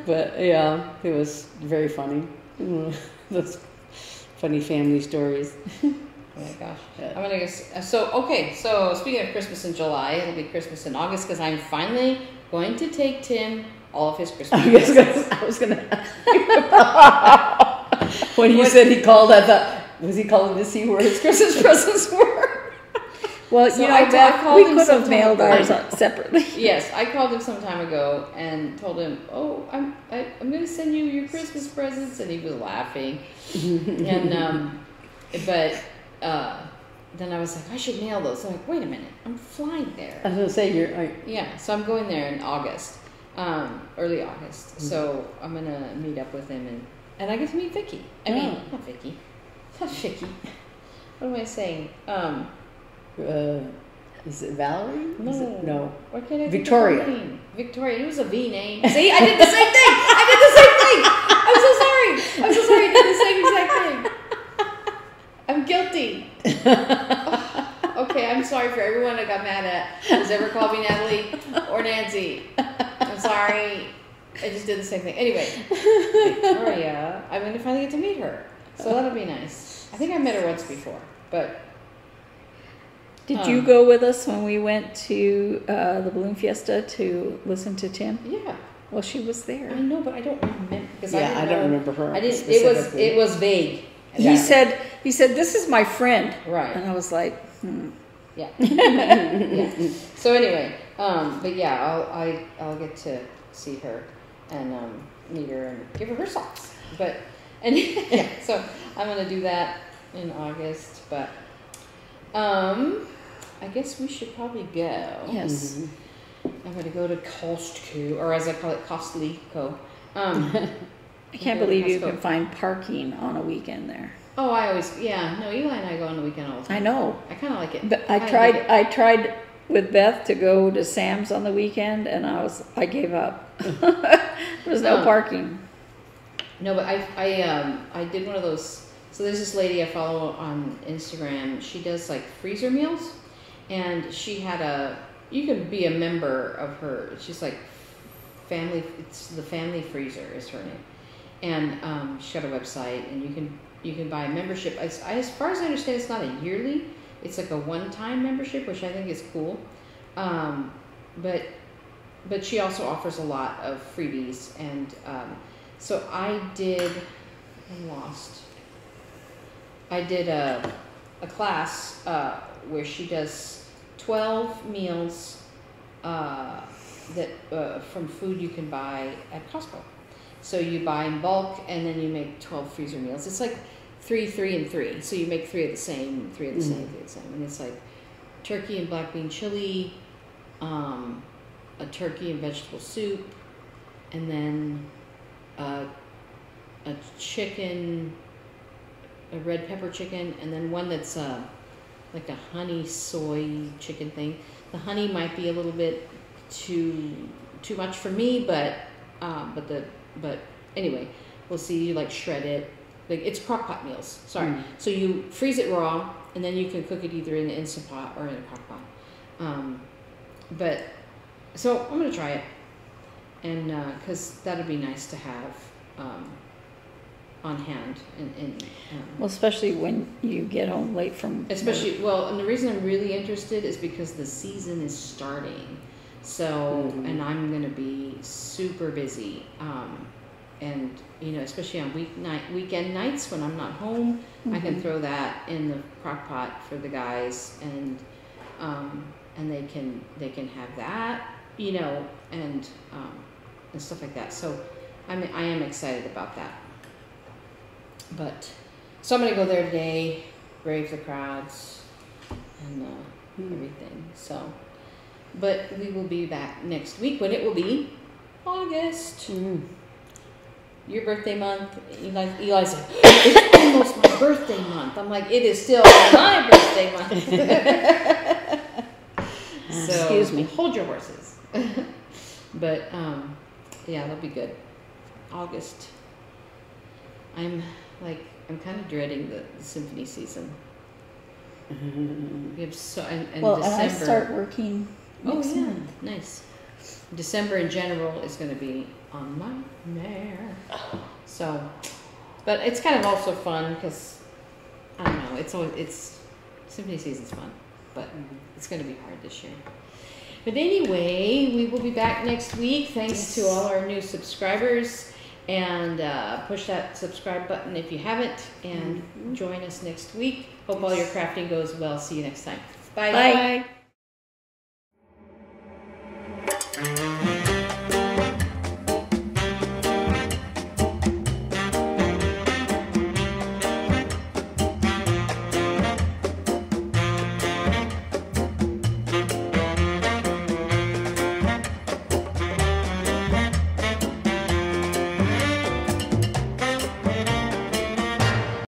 But yeah, it was very funny. Those funny family stories. Oh my gosh. I'm gonna guess. So speaking of Christmas in July, it'll be Christmas in August because I'm finally going to take Tim all of his Christmas presents. I was gonna ask you. When you said he called, I thought, was he calling to see where his Christmas presents were? Well, So I called him we could have sometime mailed ago. ours separately. Yes, I called him some time ago and told him, "Oh, I'm going to send you your Christmas presents," and he was laughing. And then I was like, "I should mail those." So I'm like, "Wait a minute, I'm flying there." I was gonna say Yeah, so I'm going there in August, early August. Mm-hmm. So I'm gonna meet up with him and I get to meet Vicky. I mean, not Vicky. What am I saying? Is it Valerie? No. Is it, no. Why can't I think Victoria. of her name? Victoria. It was a V name. See, I did the same thing. I'm so sorry. I did the same exact thing. I'm guilty. everyone I got mad at who's ever called me Natalie or Nancy. I'm sorry. I just did the same thing. Anyway, Victoria, I'm going to finally get to meet her. So that'll be nice. I think I met her once before, but... Did you go with us when we went to the Balloon Fiesta to listen to Tim? Yeah. Well, she was there. I know, but I don't remember. I don't remember her. I didn't. Specifically. It was vague. He said, "This is my friend." Right. And I was like, Yeah. Yeah. So anyway, but yeah, I'll get to see her and meet her and give her socks. But yeah, so I'm gonna do that in August. But I guess we should probably go. "Yes." Mm-hmm. I'm going to go to Costco, or as I call it, Costly-Co. I can't believe you can find parking on a weekend there. Oh, no, Eli and I go on the weekend all the time. I know. I kind of like it. But I tried with Beth to go to Sam's on the weekend, and I gave up. There was no parking. No, but I did one of those. So there's this lady I follow on Instagram. She does like freezer meals, and she had you can be a member of her. She's like it's the Family Freezer is her name, and she's got a website, and you can buy a membership. As far as I understand, it's not a yearly. It's like a one-time membership, which I think is cool. But she also offers a lot of freebies, and so I did a class where she does 12 meals that from food you can buy at Costco. So you buy in bulk, and then you make 12 freezer meals. It's like 3, 3, and 3. So you make 3 of the same, 3 of the same, 3 of the same. And it's like turkey and black bean chili, a turkey and vegetable soup, and then a chicken, a red pepper chicken, and then one that's like a honey soy chicken thing. The honey might be a little bit too much for me, but anyway, we'll see. You like shred it, like it's crock pot meals. Sorry. So you freeze it raw, and then you can cook it either in an Instant Pot or in a crock pot. But so I'm gonna try it, and because that'd be nice to have on hand, and Well, especially when you get home late from work. Well, and the reason I'm really interested is because the season is starting, so and I'm gonna be super busy, and especially on weekend nights when I'm not home, I can throw that in the crock pot for the guys, and they can have that, and stuff like that. So I am excited about that. But so I'm gonna go there today, brave the crowds, and everything. So, but we will be back next week when it will be August. Your birthday month. Eli's like, it's almost my birthday month. I'm like, it is still my birthday month. So, excuse me. Hold your horses. But yeah, that'll be good. August. I'm kind of dreading the symphony season. We have and December. And I start working next month. Nice. December in general is going to be on my mare. So, but it's kind of also fun because I don't know. It's symphony season's fun, but it's going to be hard this year. But anyway, we will be back next week. Thanks to all our new subscribers. And push that subscribe button if you haven't, and join us next week. Hope all your crafting goes well. See you next time. Bye. Bye.